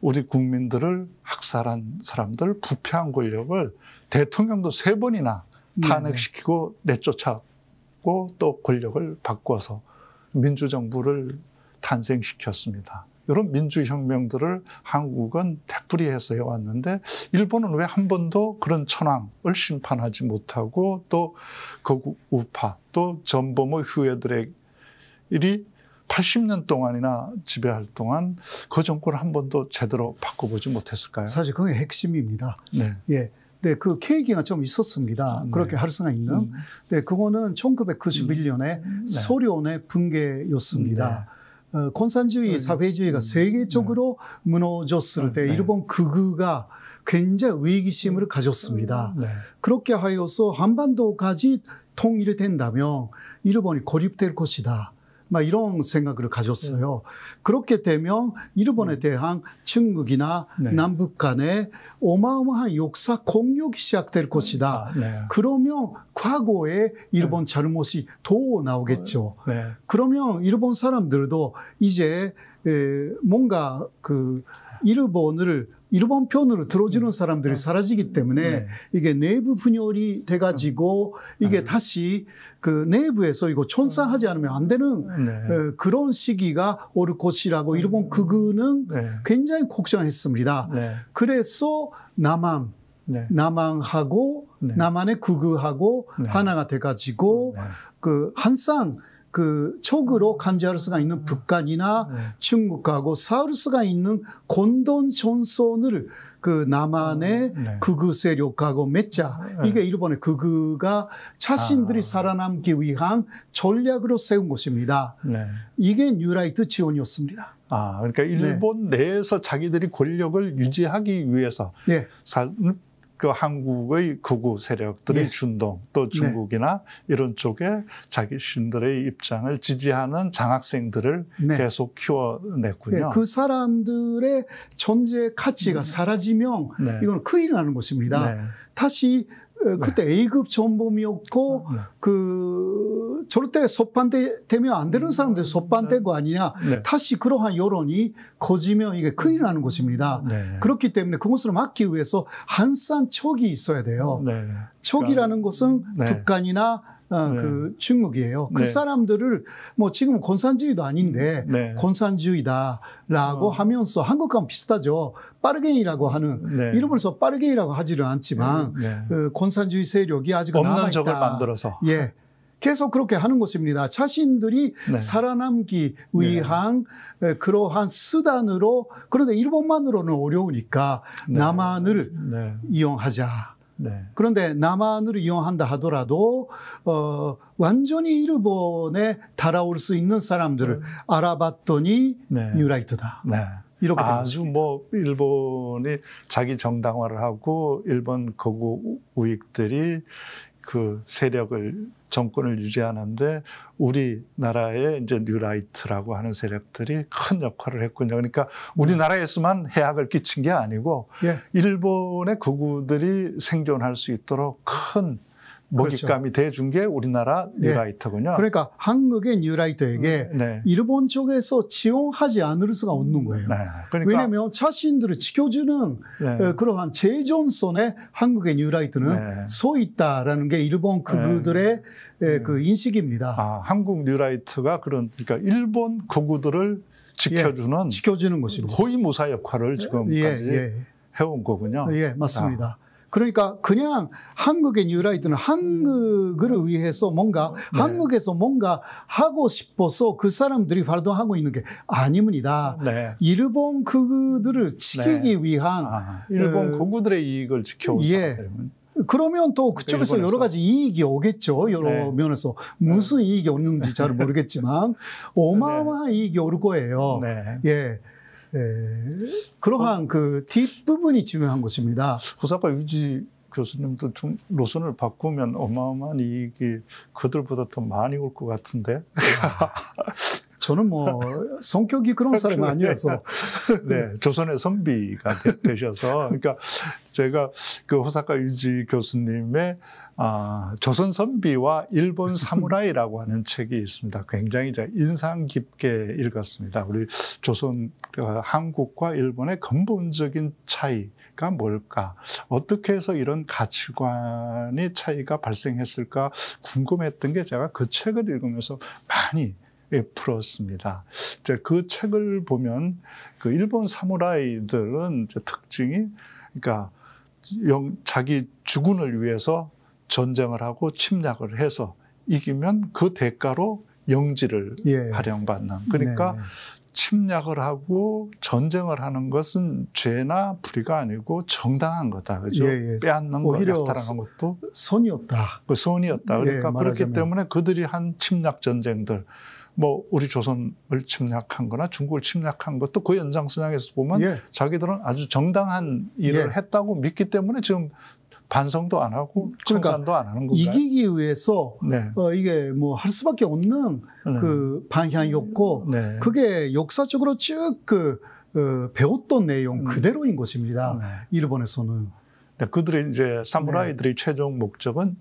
우리 국민들을 학살한 사람들, 부패한 권력을 대통령도 3번이나 탄핵시키고 내쫓았고 또 권력을 바꿔서 민주정부를 탄생시켰습니다. 이런 민주혁명들을 한국은 되풀이해서 해왔는데 일본은 왜 한 번도 그런 천황을 심판하지 못하고 또 거국 우파 또 전범의 후예들이 80년 동안이나 지배할 동안 그 정권을 한 번도 제대로 바꿔보지 못했을까요?
사실 그게 핵심입니다. 예. 네, 그 계기가 좀 있었습니다. 그렇게 할 수가 있는. 네, 그거는 1991년에 소련의 붕괴였습니다. 공산주의, 사회주의가 세계적으로 무너졌을 때 일본 극우가 굉장히 위기심을 가졌습니다. 그렇게 하여서 한반도까지 통일이 된다면 일본이 고립될 것이다. 막 이런 생각을 가졌어요. 그렇게 되면 일본에 대한 중국이나 남북 간의 어마어마한 역사 공격이 시작될 것이다. 그러면 과거에 일본 잘못이 더 나오겠죠. 그러면 일본 사람들도 이제 뭔가 그 일본 편으로 들어주는 사람들이 사라지기 때문에 이게 내부 분열이 돼가지고 이게 다시 그 내부에서 이거 천상하지 않으면 안 되는 그런 시기가 올 것이라고 일본 극우는 굉장히 걱정했습니다. 그래서 남한하고 남한의 극우하고 하나가 돼가지고 그 항상 그 촉으로 간주할 수가 있는 북한이나 중국하고 싸울 수가 있는 공동 전선을 그 남한의 극우 세력하고 맺자. 이게 일본의 극우가 자신들이 살아남기 위한 전략으로 세운 것입니다. 이게 뉴라이트 지원이었습니다.
그러니까 일본 내에서 자기들이 권력을 유지하기 위해서 그 한국의 극우 세력들의 준동 또 중국이나 이런 쪽에 자기 신들의 입장을 지지하는 장학생들을 계속 키워냈군요.
그 사람들의 존재 가치가 사라지면 이건 큰일 나는 것입니다. 다시 그때 A급 전범이었고 그 절대 소판되면 안 되는 사람들이 소판되고 아니냐. 다시 그러한 여론이 커지면 이게 큰일 나는 것입니다. 그렇기 때문에 그것을 막기 위해서 항상 촉이 있어야 돼요. 촉이라는 것은 북한이나 그 중국이에요. 그 사람들을 뭐 지금은 공산주의도 아닌데 공산주의다라고 하면서 한국과는 비슷하죠. 빠르게이라고 하는 일본에서 빠르게이라고 하지는 않지만 그 공산주의 세력이 아직
없는 적을 만들어서
계속 그렇게 하는 것입니다. 자신들이 살아남기 위한 그러한 수단으로 그런데 일본만으로는 어려우니까 남한을 이용하자. 그런데 남한을 이용한다 하더라도 완전히 일본에 달아올 수 있는 사람들을 알아봤더니 뉴라이트다. 이렇게
아주 뭐 일본이 자기 정당화를 하고 일본 거구 우익들이 그 세력을 정권을 유지하는데 우리나라의 이제 뉴라이트라고 하는 세력들이 큰 역할을 했군요. 그러니까 우리나라에서만 해악을 끼친 게 아니고 일본의 극우들이 생존할 수 있도록 큰 먹잇감이 돼준 게 우리나라 뉴라이트군요.
그러니까 한국의 뉴라이트에게 일본 쪽에서 지원하지 않을 수가 없는 거예요. 그러니까 왜냐하면 자신들을 지켜주는 그러한 재전선에 한국의 뉴라이트는 서 있다라는 게 일본 극우들의 그 인식입니다.
한국 뉴라이트가 그러니까 일본 극우들을 지켜주는
것입니다.
호위무사 역할을 지금까지 해온 거군요.
맞습니다. 그러니까 그냥 한국의 뉴라이트는 한국을 위해서 뭔가 한국에서 뭔가 하고 싶어서 그 사람들이 활동하고 있는 게 아닙니다. 일본 그들을 지키기 위한
일본 고구들의 이익을 지켜온 사람들은.
그러면 또 그쪽에서 여러 가지 이익이 오겠죠. 여러 면에서. 무슨 이익이 오는지 잘 모르겠지만 어마어마한 이익이 올 거예요. 그러한 그 뒷부분이 중요한 것입니다.
호사카 유지 교수님도 좀 노선을 바꾸면 어마어마한 이익이 그들보다 더 많이 올 것 같은데.
저는 뭐 성격이 그런 사람이 아니라서.
조선의 선비가 되셔서. 그러니까 제가 그 호사카 유지 교수님의 조선 선비와 일본 사무라이라고 하는 책이 있습니다. 굉장히 인상 깊게 읽었습니다. 우리 한국과 일본의 근본적인 차이가 뭘까? 어떻게 해서 이런 가치관의 차이가 발생했을까 궁금했던 게 제가 그 책을 읽으면서 많이 풀었습니다. 그 책을 보면 그 일본 사무라이들은 특징이 그러니까 자기 주군을 위해서 전쟁을 하고 침략을 해서 이기면 그 대가로 영지를 발령받는. 그러니까 침략을 하고 전쟁을 하는 것은 죄나 불의가 아니고 정당한 거다. 그죠? 빼앗는 거, 약탈하는 것도
선이었다.
그 선이었다. 그러니까 그렇기 때문에 그들이 한 침략 전쟁들, 뭐 우리 조선을 침략한 거나 중국을 침략한 것도 그 연장선상에서 보면 자기들은 아주 정당한 일을 했다고 믿기 때문에 지금 반성도 안 하고 청산도 안 하는 건가요?
이기기 위해서 이게 뭐 할 수밖에 없는 그 방향이었고 그게 역사적으로 쭉 배웠던 내용 그대로인 것입니다. 일본에서는.
그들의 이제 사무라이들의 최종 목적은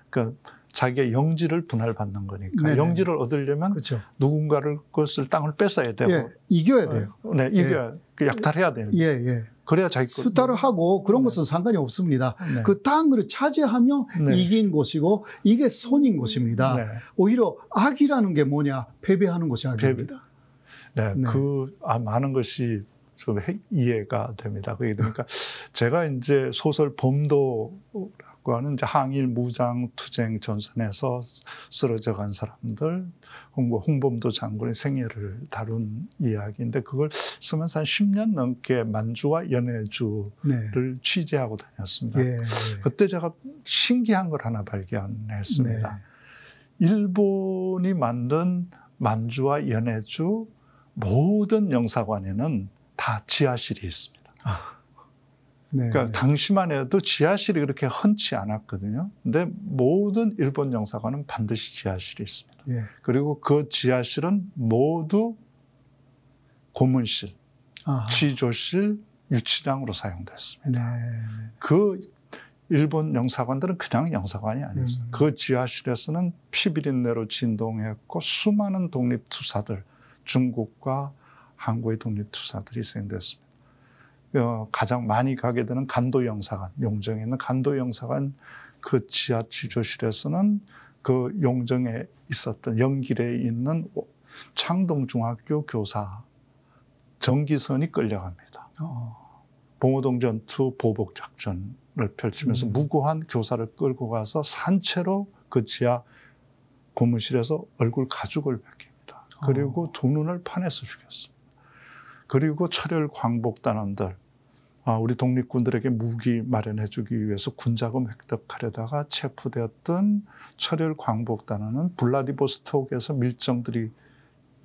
그 자기의 영지를 분할받는 거니까 영지를 얻으려면 누군가를 그것을 땅을 뺏어야 되고
이겨야 돼요.
이겨야 약탈해야 되는 거예요. 그래야 자기
수탈을 하고 그런 것은 상관이 없습니다. 그 땅을 차지하면 이긴 것이고 이게 선인 것입니다. 오히려 악이라는 게 뭐냐? 패배하는 것이 악입니다.
많은 것이 좀 이해가 됩니다. 그러니까 제가 이제 소설 범도라고 하는 이제 항일 무장 투쟁 전선에서 쓰러져 간 사람들, 홍범도 장군의 생애를 다룬 이야기인데 그걸 쓰면서 한 10년 넘게 만주와 연해주를 취재하고 다녔습니다. 그때 제가 신기한 걸 하나 발견했습니다. 일본이 만든 만주와 연해주 모든 영사관에는 다 지하실이 있습니다. 그러니까 당시만 해도 지하실이 그렇게 흔치 않았거든요. 근데 모든 일본 영사관은 반드시 지하실이 있습니다. 그리고 그 지하실은 모두 고문실, 취조실, 유치장으로 사용됐습니다. 그 일본 영사관들은 그냥 영사관이 아니었어요. 그 지하실에서는 피비린내로 진동했고 수많은 독립투사들, 중국과 한국의 독립투사들이 생겼습니다. 가장 많이 가게 되는 간도영사관, 용정에 있는 간도영사관 그 지하 취조실에서는 그 용정에 있었던 영길에 있는 창동중학교 교사 정기선이 끌려갑니다. 봉오동 전투 보복 작전을 펼치면서 무고한 교사를 끌고 가서 산채로 그 지하 고문실에서 얼굴 가죽을 벗깁니다. 그리고 두 눈을 판에서 죽였습니다. 그리고 철혈 광복단원들, 우리 독립군들에게 무기 마련해주기 위해서 군자금 획득하려다가 체포되었던 철혈 광복단원은 블라디보스톡에서 밀정들이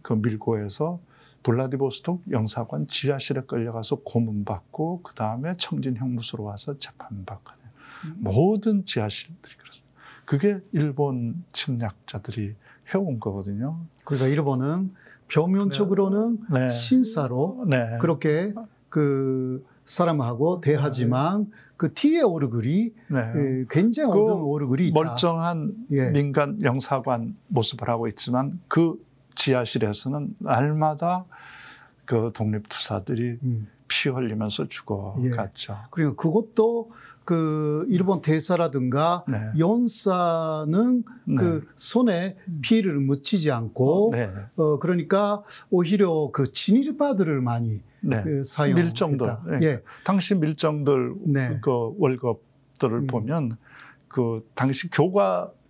그 밀고 해서 블라디보스톡 영사관 지하실에 끌려가서 고문받고 그 다음에 청진형무소로 와서 재판받거든요. 모든 지하실들이 그렇습니다. 그게 일본 침략자들이 해온 거거든요.
그러니까 일본은 표면적으로는 신사로 그렇게 그 사람하고 대하지만 그 뒤에 얼굴이 굉장히 어두운 얼굴이 있다.
멀쩡한 민간 영사관 모습을 하고 있지만 그 지하실에서는 날마다 그 독립투사들이 피 흘리면서 죽어갔죠.
그리고 그것도 그 일본 대사라든가 연사는 그 손에 피를 묻히지 않고 그러니까 오히려 그 진일바들을 많이 그 사용했다.
밀정들. 당시 밀정들 그 월급들 기록들을 보면 그 당시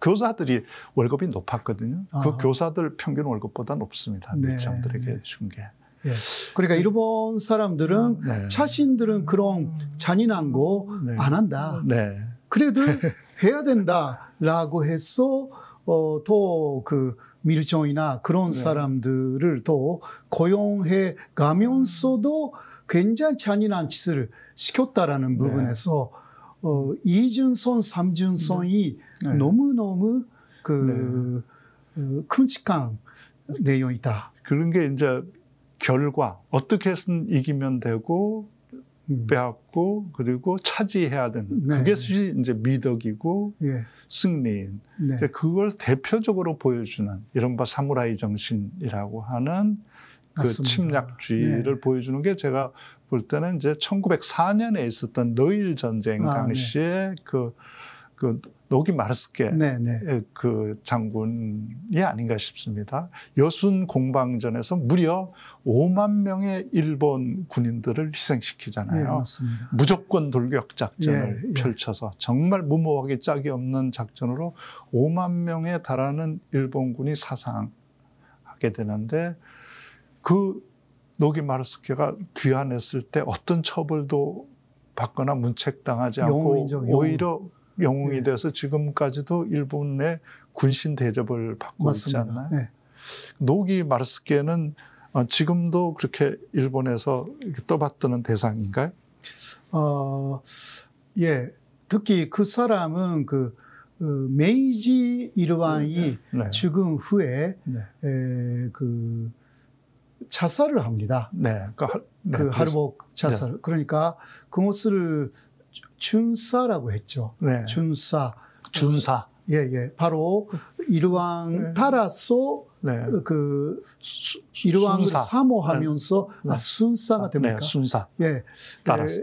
교사들이 월급이 높았거든요. 그 교사들 평균 월급보다 높습니다. 밀정들에게 준 게.
예. 그러니까 일본 사람들은 자신들은 그런 잔인한 거 안 한다. 그래도 해야 된다라고 해서 또 그 밀정이나 그런 사람들을 또 고용해 가면서도 굉장히 잔인한 짓을 시켰다라는 부분에서 이준선, 삼준선이 너무너무 끔찍한 내용이다.
그런 게 이제 결과 어떻게 해서는 이기면 되고 빼앗고 그리고 차지해야 되는 그것이 이제 미덕이고 승리인 그걸 대표적으로 보여주는 이른바 사무라이 정신이라고 하는 그
맞습니다.
침략주의를 보여주는 게 제가 볼 때는 이제 1904년에 있었던 러일 전쟁 당시에 그 노기 마르스케 그 장군이 아닌가 싶습니다. 여순 공방전에서 무려 5만 명의 일본 군인들을 희생시키잖아요.
맞습니다.
무조건 돌격 작전을 펼쳐서 정말 무모하게 짝이 없는 작전으로 5만 명에 달하는 일본군이 사상하게 되는데 그 노기 마르스케가 귀환했을 때 어떤 처벌도 받거나 문책당하지 않고 오히려 영웅이 돼서 지금까지도 일본의 군신 대접을 받고 있지 않나요? 노기 마르스케는 지금도 그렇게 일본에서 떠받드는 대상인가요?
예. 특히 그 사람은 그 메이지 일왕이 죽은 후에 그 자살을 합니다. 그 하르복 자살. 그러니까 그것을 준사라고 했죠. 준사. 바로 일왕 따라서 그 일왕을 사모하면서 순사가 됩니까?
순사. 따라서.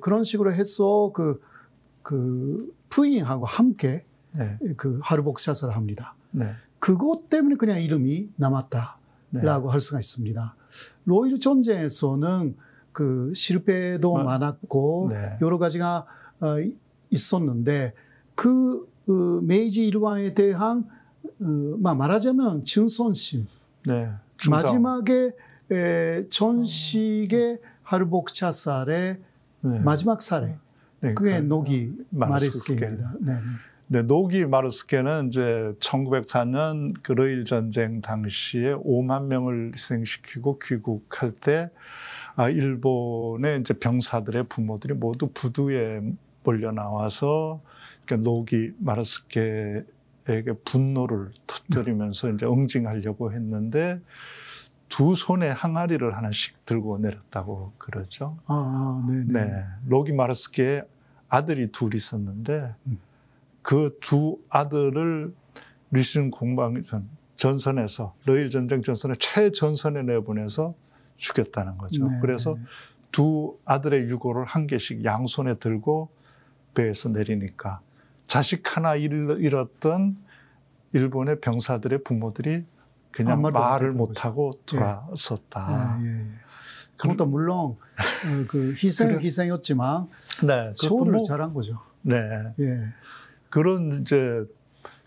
그런 식으로 해서 그 부인하고 함께 그 하르복 자살을 합니다. 그것 때문에 그냥 이름이 남았다라고 할 수가 있습니다. 로일 전쟁에서는 그 실패도 많았고 여러 가지가 있었는데 그 메이지 일왕에 대한 말하자면 증손심 마지막에 전식의 하르복 자살의 마지막 사례 그게 노기 마르스케입니다.
노기 마르스케는 이제 1904년 그 러일 전쟁 당시에 5만 명을 희생시키고 귀국할 때 일본의 이제 병사들의 부모들이 모두 부두에 몰려 나와서 그러니까 노기 마르스케에게 분노를 터뜨리면서 이제 응징하려고 했는데 두 손에 항아리를 하나씩 들고 내렸다고 그러죠. 노기 마르스케의 아들이 둘 있었는데 그 두 아들을 리신 공방전 전선에서 러일 전쟁 전선에 최전선에 내보내서 죽였다는 거죠. 그래서 두 아들의 유골을 한 개씩 양손에 들고 배에서 내리니까 자식 하나 잃었던 일본의 병사들의 부모들이 그냥 말을 못하고 돌아섰다.
그것도 물론 그 희생이었지만 소를 잘한 거죠.
그런 이제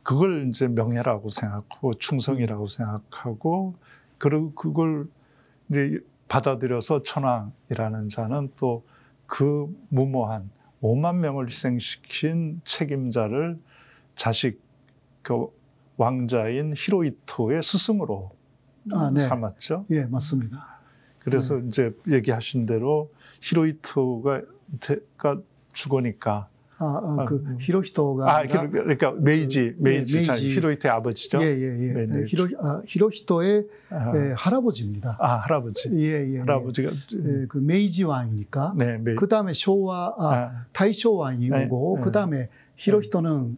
그걸 이제 명예라고 생각하고 충성이라고 생각하고 그리고 그걸 이제 받아들여서 천황이라는 자는 또 그 무모한 5만 명을 희생시킨 책임자를 자식 그 왕자인 히로히토의 스승으로 삼았죠.
맞습니다.
그래서 이제 얘기하신 대로 히로히토가 죽으니까
그 히로히토가
그러니까 메이지 히로히토의 아버지죠.
히로히토의 할아버지입니다.
할아버지. 할아버지가
그 메이지 왕이니까. 그 다음에 다이쇼 왕이 오고 그 다음에 히로히토는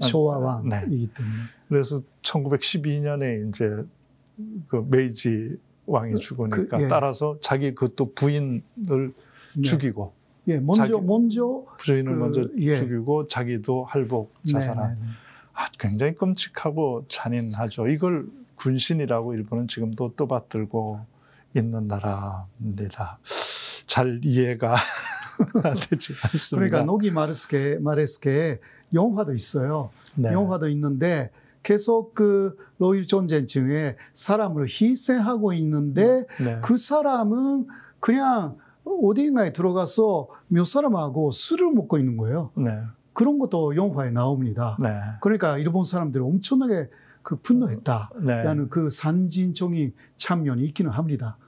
쇼와 왕이기 때문에.
그래서 1912년에 이제 그 메이지 왕이 죽으니까 따라서 자기 그것도 부인을 죽이고.
먼저
부인을 먼저 죽이고 자기도 할복 자살한. 굉장히 끔찍하고 잔인하죠. 이걸 군신이라고 일본은 지금도 떠받들고 있는 나라입니다. 잘 이해가 되지 않습니다.
그러니까 노기 마레스케에 영화도 있어요.
네.
영화도 있는데 계속 그 로일 전쟁중에 사람을 희생하고 있는데
네.
그 사람은 그냥 어딘가에 들어가서 몇 사람하고 술을 먹고 있는 거예요.
네.
그런 것도 영화에 나옵니다.
네.
그러니까 일본 사람들이 엄청나게 그 분노했다라는
네.
그 산진적인 참면이 있기는 합니다.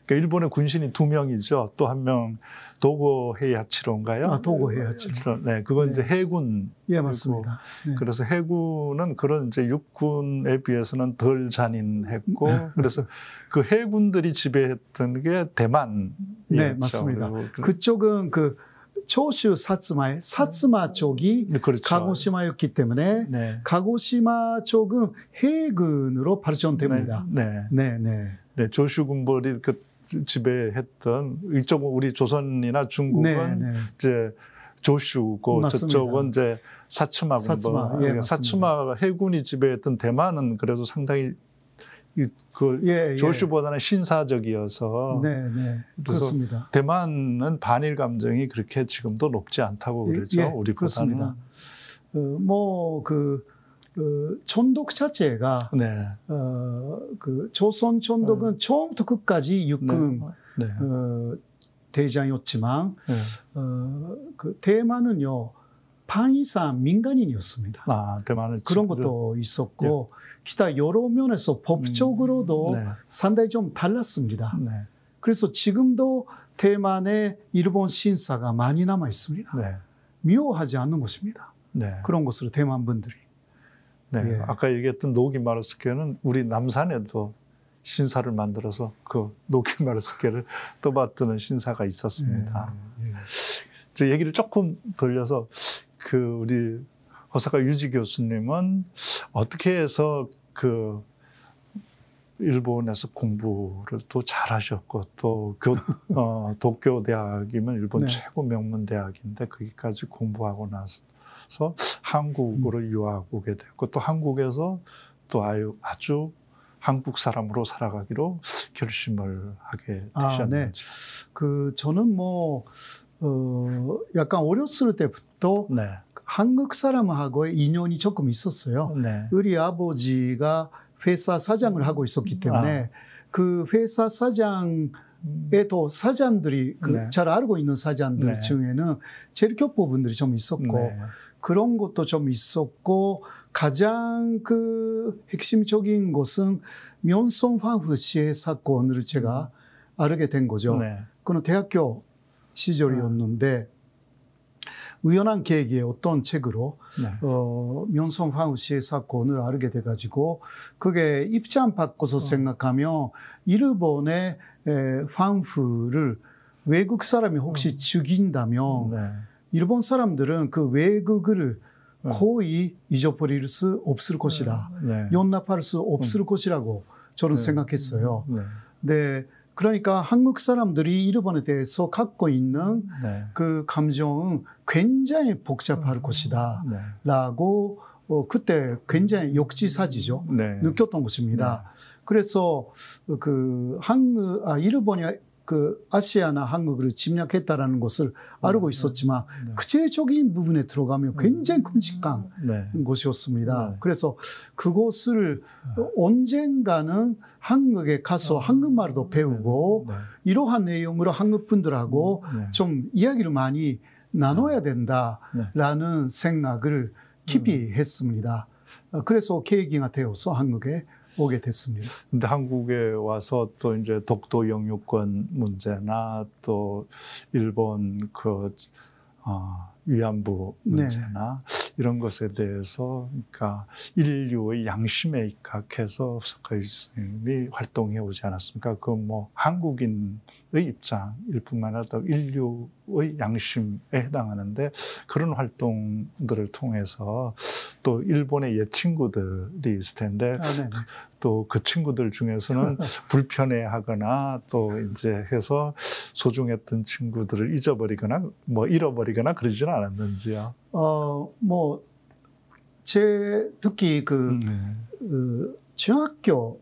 그러니까 일본의 군신이 2명이죠. 또 한 명 도고 헤이하치로인가요?
도고 헤이하치로.
네, 그건
네.
이제 해군.
예, 맞습니다. 네.
그래서 해군은 그런 이제 육군에 비해서는 덜 잔인했고, 그래서 그 해군들이 지배했던 게 대만.
네, 맞습니다. 그쪽은 그 초슈 사츠마 쪽이
그렇죠.
가고시마였기 때문에
네.
가고시마 쪽은 해군으로 발전됩니다.
네. 네, 조슈 군벌이 그 지배했던 이쪽은 우리 조선이나 중국은 이제 조슈고 맞습니다. 저쪽은 이제 사츠마 군벌.
예,
사츠마 해군이 지배했던 대만은 그래도 상당히 조슈보다는 신사적이어서.
네. 그렇습니다.
대만은 반일 감정이 그렇게 지금도 높지 않다고 그러죠. 우리보다는.
그렇습니다. 촌독 자체가
네.
그 조선 촌독은 처음부터 끝까지 육군 대장이었지만 그 대만은요 반 이상 민간인이었습니다.
대만은
그런 것도 있었고 기타 여러 면에서 법적으로도 상당히 좀 달랐습니다. 그래서 지금도 대만에 일본 신사가 많이 남아 있습니다. 미워하지 않는 것입니다. 그런 것으로 대만 분들이.
네, 아까 얘기했던 노기 마르스케는 우리 남산에도 신사를 만들어서 그 노기 마르스케를 떠받드는 신사가 있었습니다. 제 얘기를 조금 돌려서 그 우리 호사카 유지 교수님은 어떻게 해서 그 일본에서 공부를 또 잘하셨고 또 도쿄 대학이면 일본 최고 명문 대학인데 거기까지 공부하고 나서 한국으로 유학 오게 됐고 또 한국에서 또 아주 한국 사람으로 살아가기로 결심을 하게 되셨는지.
저는 약간 어렸을 때부터 한국 사람하고의 인연이 조금 있었어요. 우리 아버지가 회사 사장을 하고 있었기 때문에 그 회사 사장에도 사장들이 잘 알고 있는 사장들 중에는 제일교포 분들이 좀 있었고 그런 것도 좀 있었고 가장 그 핵심적인 것은 면성황후 씨의 사건을 제가 알게 된 거죠. 그는 대학교 시절이었는데 우연한 계기에 어떤 책으로 면성황후 씨의 사건을 알게 돼가지고 그게 입장 바꿔서 생각하면 일본의 황후를 외국 사람이 혹시 죽인다면 일본 사람들은 그 외국을 거의 잊어버릴 수 없을 것이다. 용납할 수 없을 것이라고 저는 생각했어요. 그러니까 한국 사람들이 일본에 대해서 갖고 있는 그 감정은 굉장히 복잡할 것이다. 라고 그때 굉장히 역지사지죠. 느꼈던 것입니다. 그래서 일본이 그 아시아나 한국을 침략했다라는 것을 알고 있었지만 구체적인 부분에 들어가면 굉장히 끔찍한 것이었습니다. 그래서 그것을 언젠가는 한국에 가서 한국말도 배우고 이러한 내용으로 한국 분들하고 좀 이야기를 많이 나눠야 된다라는 생각을 깊이 했습니다. 그래서 계기가 되어서 한국에 오게 됐습니다.
근데 한국에 와서 또 이제 독도 영유권 문제나 또 일본 위안부 문제나 이런 것에 대해서 그러니까 인류의 양심에 입각해서 호사카 교수님이 활동해 오지 않았습니까? 그 한국인의 입장일 뿐만 아니라 인류의 양심에 해당하는데 그런 활동들을 통해서 또 일본의 옛 친구들이 있을 텐데 또 그 친구들 중에서는 불편해하거나 또 이제 해서 소중했던 친구들을 잊어버리거나 잃어버리거나 그러지는 않았는지요?
특히 중학교,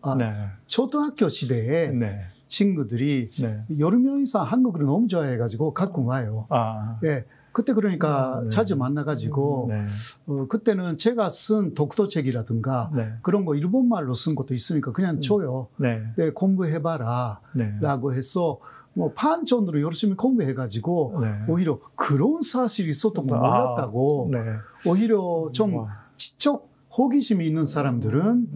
초등학교 시대에 친구들이
네.
여러 명 이상 한국을 너무 좋아해가지고 가끔 와요. 예. 그때 그러니까 자주 만나가지고 그때는 제가 쓴 독도책이라든가 그런 거 일본말로 쓴 것도 있으니까 그냥 줘요. 네, 공부해봐라 라고 해서 뭐 반전으로 열심히 공부해가지고 오히려 그런 사실이 있었던 거 몰랐다고 오히려 좀 지적 호기심이 있는 사람들은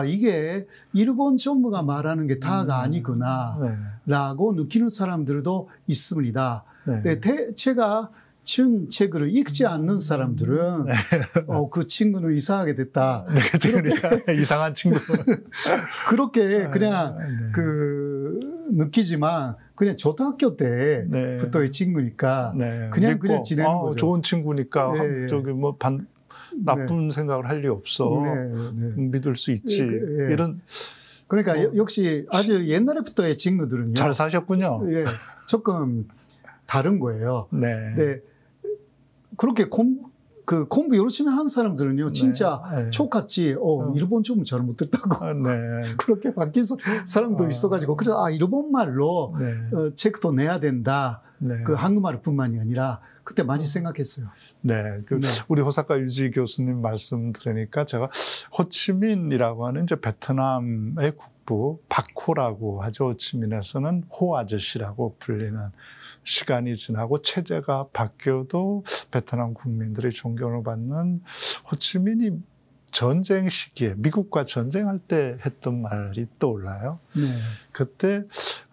이게 일본 정부가 말하는 게 다가 아니구나 라고 느끼는 사람들도 있습니다. 제가 준 책을 읽지 않는 사람들은 그 친구는 이상하게 됐다.
이상한 친구.
그렇게 그냥 느끼지만 그냥 초등학교 때부터의 친구니까 그냥 지내는 거죠.
좋은 친구니까 저기 뭐 나쁜 생각을 할 리 없어. 믿을 수 있지. 이런.
그러니까 역시 아주 옛날부터의 친구들은요.
잘 사셨군요.
조금 다른 거예요. 그렇게 공부 열심히 한 사람들은요, 진짜 촉같이, 일본 좀 잘못됐다고. 그렇게 바뀐 사람도 있어가지고, 그래서, 일본말로 책도 내야 된다. 그 한국말 뿐만이 아니라, 그때 많이 생각했어요.
우리 호사카 유지 교수님 말씀 들으니까 제가 호치민이라고 하는 이제 베트남의 국부, 박호라고 하죠. 호치민에서는 호 아저씨라고 불리는 시간이 지나고 체제가 바뀌어도 베트남 국민들의 존경을 받는 호치민이 전쟁 시기에 미국과 전쟁할 때 했던 말이 떠올라요. 그때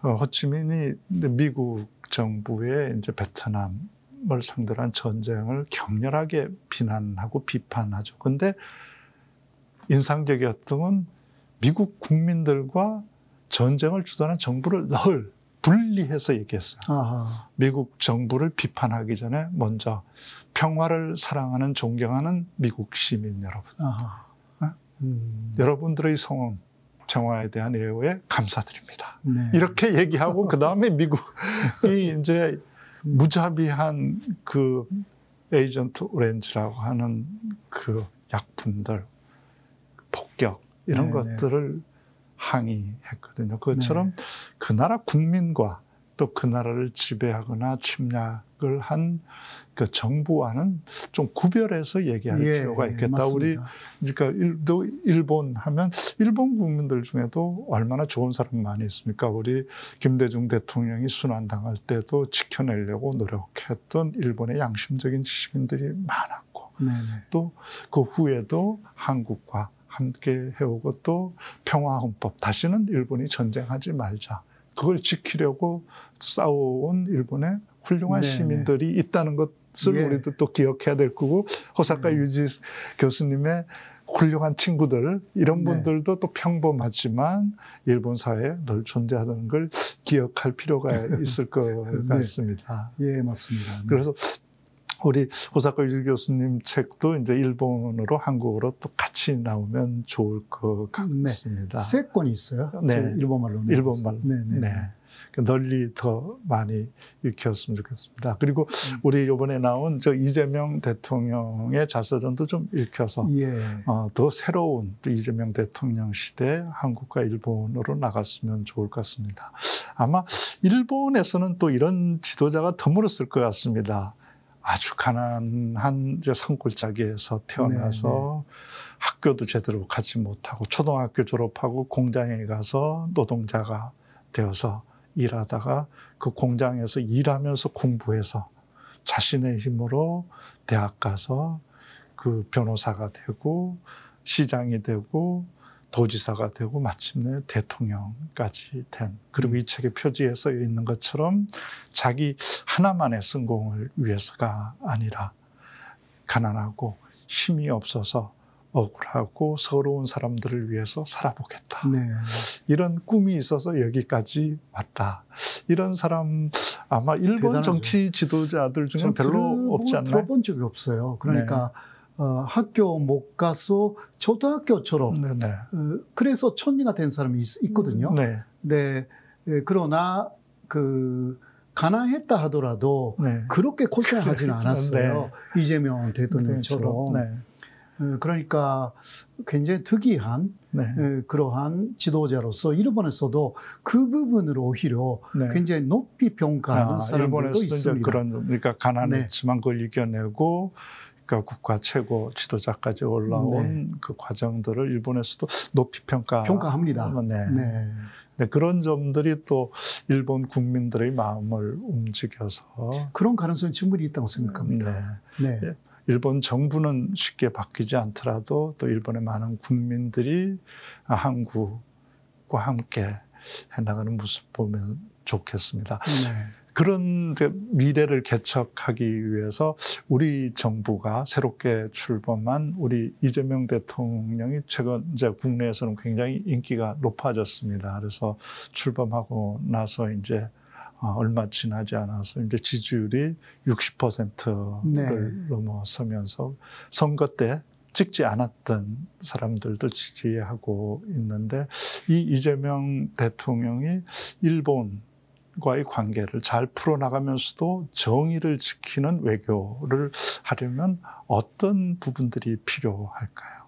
호치민이 미국 정부의 이제 베트남을 상대로 한 전쟁을 격렬하게 비난하고 비판하죠. 근데 인상적이었던 건 미국 국민들과 전쟁을 주도하는 정부를 늘 분리해서 얘기했어요. 미국 정부를 비판하기 전에 먼저 평화를 사랑하는 존경하는 미국 시민 여러분. 여러분들의 성원, 평화에 대한 애호에 감사드립니다. 이렇게 얘기하고 그다음에 미국이 이제 무자비한 그 에이전트 오렌지라고 하는 그 약품들, 폭격 이런 것들을 항의했거든요. 그것처럼 그 나라 국민과 또 그 나라를 지배하거나 침략을 한 그 정부와는 좀 구별해서 얘기할 필요가 있겠다.
맞습니다.
우리 그러니까 일본 하면 일본 국민들 중에도 얼마나 좋은 사람 많이 있습니까? 우리 김대중 대통령이 순환당할 때도 지켜내려고 노력했던 일본의 양심적인 지식인들이 많았고 또 그 후에도 한국과 함께 해오고 또 평화헌법, 다시는 일본이 전쟁하지 말자. 그걸 지키려고 싸워온 일본의 훌륭한 시민들이 있다는 것을 우리도 또 기억해야 될 거고, 호사카 유지 교수님의 훌륭한 친구들, 이런 분들도 또 평범하지만 일본 사회에 늘 존재하는 걸 기억할 필요가 있을 것 같습니다.
맞습니다.
그래서 우리 호사카 유지 교수님 책도 이제 일본어로 한국어로 또 같이 나오면 좋을 것 같습니다.
3권이 있어요. 일본말로.
일본말로. 널리 더 많이 읽혔으면 좋겠습니다. 그리고 우리 이번에 나온 저 이재명 대통령의 자서전도 좀 읽혀서 더 새로운 또 이재명 대통령 시대 한국과 일본으로 나갔으면 좋을 것 같습니다. 아마 일본에서는 또 이런 지도자가 드물었을 것 같습니다. 아주 가난한 이제 산골짜기에서 태어나서 학교도 제대로 가지 못하고 초등학교 졸업하고 공장에 가서 노동자가 되어서 일하다가 그 공장에서 일하면서 공부해서 자신의 힘으로 대학 가서 그 변호사가 되고 시장이 되고 도지사가 되고 마침내 대통령까지 된, 그리고 이 책의 표지에 써 있는 것처럼 자기 하나만의 성공을 위해서가 아니라 가난하고 힘이 없어서 억울하고 서러운 사람들을 위해서 살아보겠다. 이런 꿈이 있어서 여기까지 왔다. 이런 사람 아마 일본 대단하죠. 정치 지도자들 중에 별로 없지 않나요?
들어본 적이 없어요. 그러니까 학교 못 가서 초등학교 졸업. 그래서 천리가 된 사람이 있거든요. 그러나 가난했다 하더라도 그렇게 고생하지는 않았어요. 이재명 대통령처럼. 그러니까 굉장히 특이한
네.
그러한 지도자로서 일본에서도 그 부분을 오히려 네. 굉장히 높이 평가하는 사람들도 있습니다.
그러니까 가난했지만 네. 그걸 이겨내고 그러니까 국가 최고 지도자까지 올라온 네. 그 과정들을 일본에서도 높이
평가합니다.
네. 네. 네, 그런 점들이 또 일본 국민들의 마음을 움직여서
그런 가능성이 충분히 있다고 생각합니다.
네. 네. 일본 정부는 쉽게 바뀌지 않더라도 또 일본의 많은 국민들이 한국과 함께 해나가는 모습 보면 좋겠습니다. 네. 그런 미래를 개척하기 위해서 우리 정부가 새롭게 출범한 우리 이재명 대통령이 최근 이제 국내에서는 굉장히 인기가 높아졌습니다. 그래서 출범하고 나서 이제 얼마 지나지 않아서 이제 지지율이 60%를 네. 넘어서면서 선거 때 찍지 않았던 사람들도 지지하고 있는데 이 이재명 대통령이 일본과의 관계를 잘 풀어나가면서도 정의를 지키는 외교를 하려면 어떤 부분들이 필요할까요?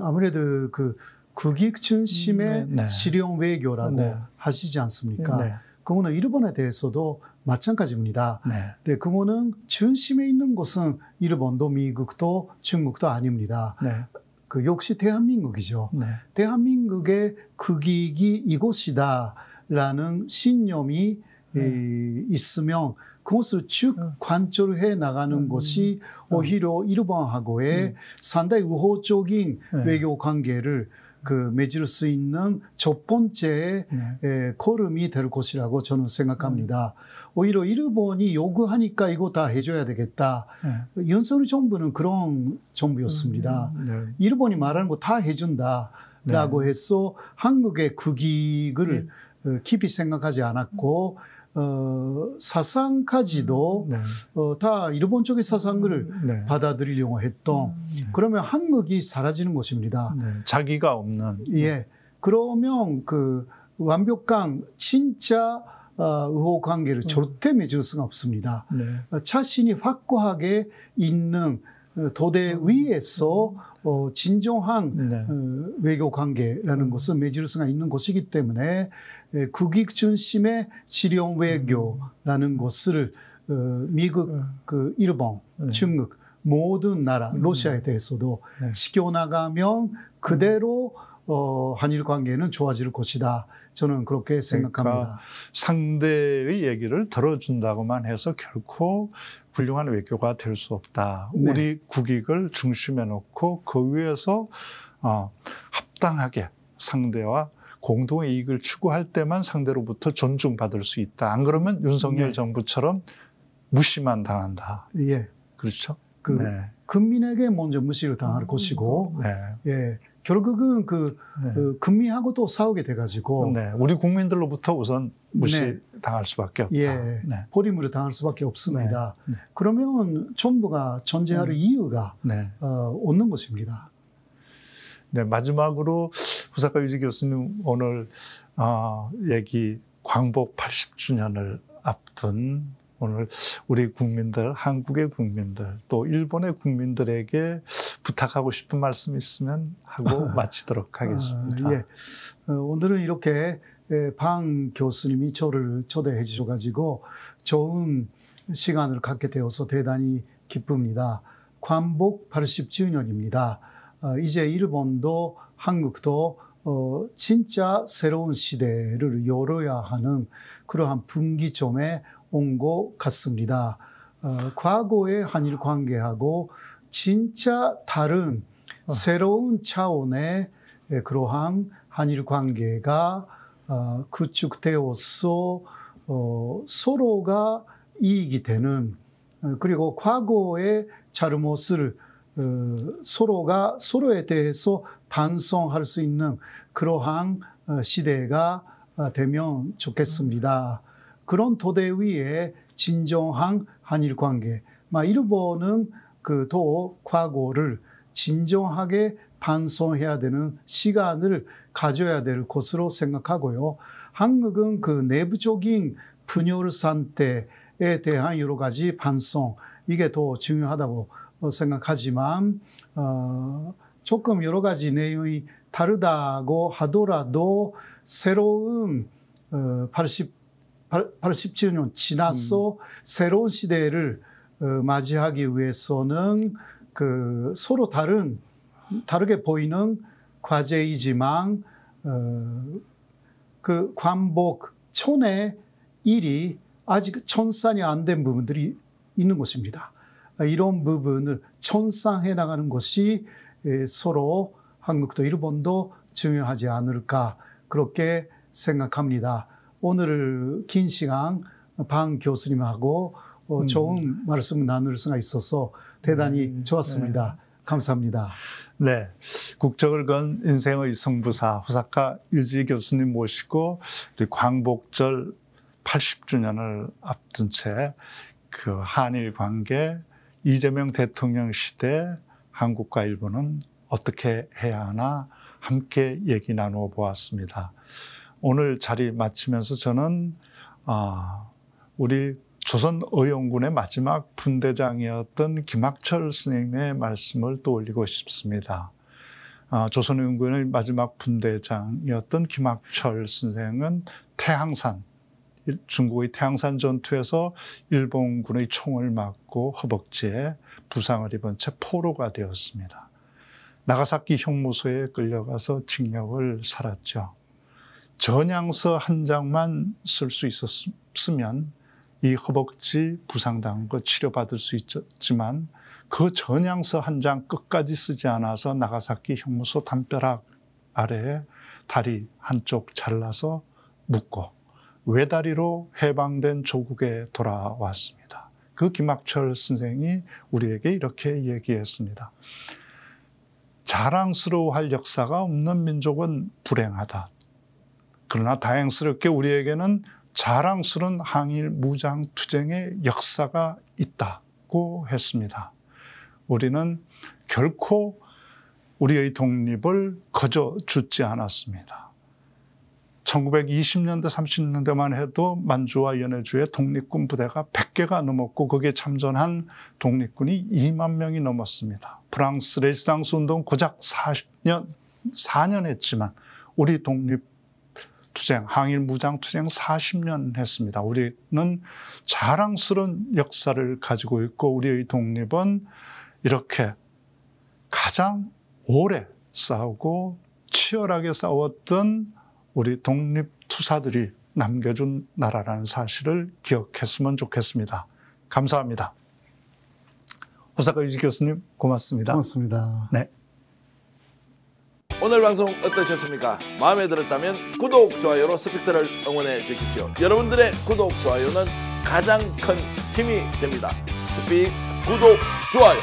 아무래도 그 국익 중심의 네. 실용 외교라고 네. 하시지 않습니까? 네. 그거는 일본에 대해서도 마찬가지입니다. 네. 네, 그거는 중심에 있는 곳은 일본도 미국도 중국도 아닙니다. 네. 그 역시 대한민국이죠. 네. 대한민국의 국익이 이곳이다라는 신념이 있으면 그것을 쭉 관철해 나가는 것이 오히려 일본하고의 상당히 우호적인 외교 관계를 맺을 수 있는 첫 번째 걸음이 될 것이라고 저는 생각합니다. 오히려 일본이 요구하니까 이거 다 해줘야 되겠다. 윤석열 정부는 그런 정부였습니다. 일본이 말하는 거 다 해준다라고 해서 한국의 국익을 깊이 생각하지 않았고 사상까지도 다 일본 쪽의 사상을 받아들이려고 했던 그러면 한국이 사라지는 것입니다.
자기가 없는.
예. 그러면 그 완벽한 진짜 의호 관계를 절대 맺을 수가 없습니다. 자신이 확고하게 있는 도대 위에서 진정한 외교 관계라는 것을 맺을 수가 있는 것이기 때문에 국익 중심의 실용 외교라는 것을 미국, 일본, 중국 모든 나라, 러시아에 대해서도 지켜나가면 그대로 한일 관계는 좋아질 것이다. 저는 그렇게 생각합니다.
그러니까 상대의 얘기를 들어준다고만 해서 결코 훌륭한 외교가 될 수 없다. 네. 우리 국익을 중심에 놓고 그 위에서 합당하게 상대와 공동의 이익을 추구할 때만 상대로부터 존중받을 수 있다. 안 그러면 윤석열 정부처럼 무시만 당한다.
예.
그렇죠?
국민에게 먼저 무시를 당할 것이고, 예. 결국은 금미하고도 싸우게 돼가지고.
우리 국민들로부터 우선 무시 당할 수밖에 없다.
예. 포리물을 당할 수밖에 없습니다. 그러면 정부가 존재할 이유가 없는 것입니다.
네, 마지막으로 후사카 유지 교수님 오늘 얘기 광복 80주년을 앞둔 오늘 우리 국민들, 한국의 국민들, 또 일본의 국민들에게 부탁하고 싶은 말씀 있으면 하고 마치도록 하겠습니다.
예. 오늘은 이렇게 방 교수님이 저를 초대해 주셔가지고 좋은 시간을 갖게 되어서 대단히 기쁩니다. 광복 80주년입니다. 이제 일본도 한국도 진짜 새로운 시대를 열어야 하는 그러한 분기점에 온 것 같습니다. 과거의 한일 관계하고 진짜 다른 새로운 차원의 그러한 한일 관계가 구축되어서 서로가 이익이 되는 그리고 과거의 잘못을 서로가 서로에 대해서 반성할 수 있는 그러한 시대가 되면 좋겠습니다. 그런 토대 위에 진정한 한일 관계, 일본은 더 과거를 진정하게 반성해야 되는 시간을 가져야 될 것으로 생각하고요. 한국은 내부적인 분열 상태에 대한 여러 가지 반성, 이게 더 중요하다고 생각하지만 조금 여러 가지 내용이 다르다고 하더라도 새로운 87년 지나서 새로운 시대를 맞이하기 위해서는 서로 다르게 보이는 과제이지만 관복촌의 일이 아직 청산이 안 된 부분들이 있는 것입니다. 이런 부분을 청산해 나가는 것이 서로 한국도 일본도 중요하지 않을까 그렇게 생각합니다. 오늘 긴 시간 방 교수님하고 좋은 말씀을 나눌 수가 있어서 대단히 좋았습니다. 감사합니다.
네, 국적을 건 인생의 성부사 후사카 유지 교수님 모시고 우리 광복절 80주년을 앞둔 채 그 한일 관계, 이재명 대통령 시대 한국과 일본은 어떻게 해야 하나 함께 얘기 나누어 보았습니다. 오늘 자리 마치면서 저는 우리 조선의용군의 마지막 분대장이었던 김학철 선생님의 말씀을 떠올리고 싶습니다. 조선의용군의 마지막 분대장이었던 김학철 선생은 태항산, 중국의 태항산 전투에서 일본군의 총을 맞고 허벅지에 부상을 입은 채 포로가 되었습니다. 나가사키 형무소에 끌려가서 징역을 살았죠. 전향서 한 장만 쓸 수 있었으면 이 허벅지 부상당한 거 치료받을 수 있었지만 그 전향서 한 장 끝까지 쓰지 않아서 나가사키 형무소 담벼락 아래에 다리 한쪽 잘라서 묶고 외다리로 해방된 조국에 돌아왔습니다. 그 김학철 선생이 우리에게 이렇게 얘기했습니다. 자랑스러워할 역사가 없는 민족은 불행하다. 그러나 다행스럽게 우리에게는 자랑스러운 항일 무장투쟁의 역사가 있다고 했습니다. 우리는 결코 우리의 독립을 거저 주지 않았습니다. 1920년대, 30년대만 해도 만주와 연해주의 독립군 부대가 100개가 넘었고 거기에 참전한 독립군이 2만 명이 넘었습니다. 프랑스 레지스탕스 운동 고작 4년 했지만 우리 독립투쟁, 항일 무장투쟁 40년 했습니다. 우리는 자랑스러운 역사를 가지고 있고 우리의 독립은 이렇게 가장 오래 싸우고 치열하게 싸웠던 우리 독립투사들이 남겨준 나라라는 사실을 기억했으면 좋겠습니다. 감사합니다. 후사카 유지 교수님 고맙습니다.
고맙습니다.
네.
오늘 방송 어떠셨습니까? 마음에 들었다면 구독, 좋아요로 스픽스를 응원해 주십시오. 여러분들의 구독, 좋아요는 가장 큰 힘이 됩니다. 스픽스 구독, 좋아요.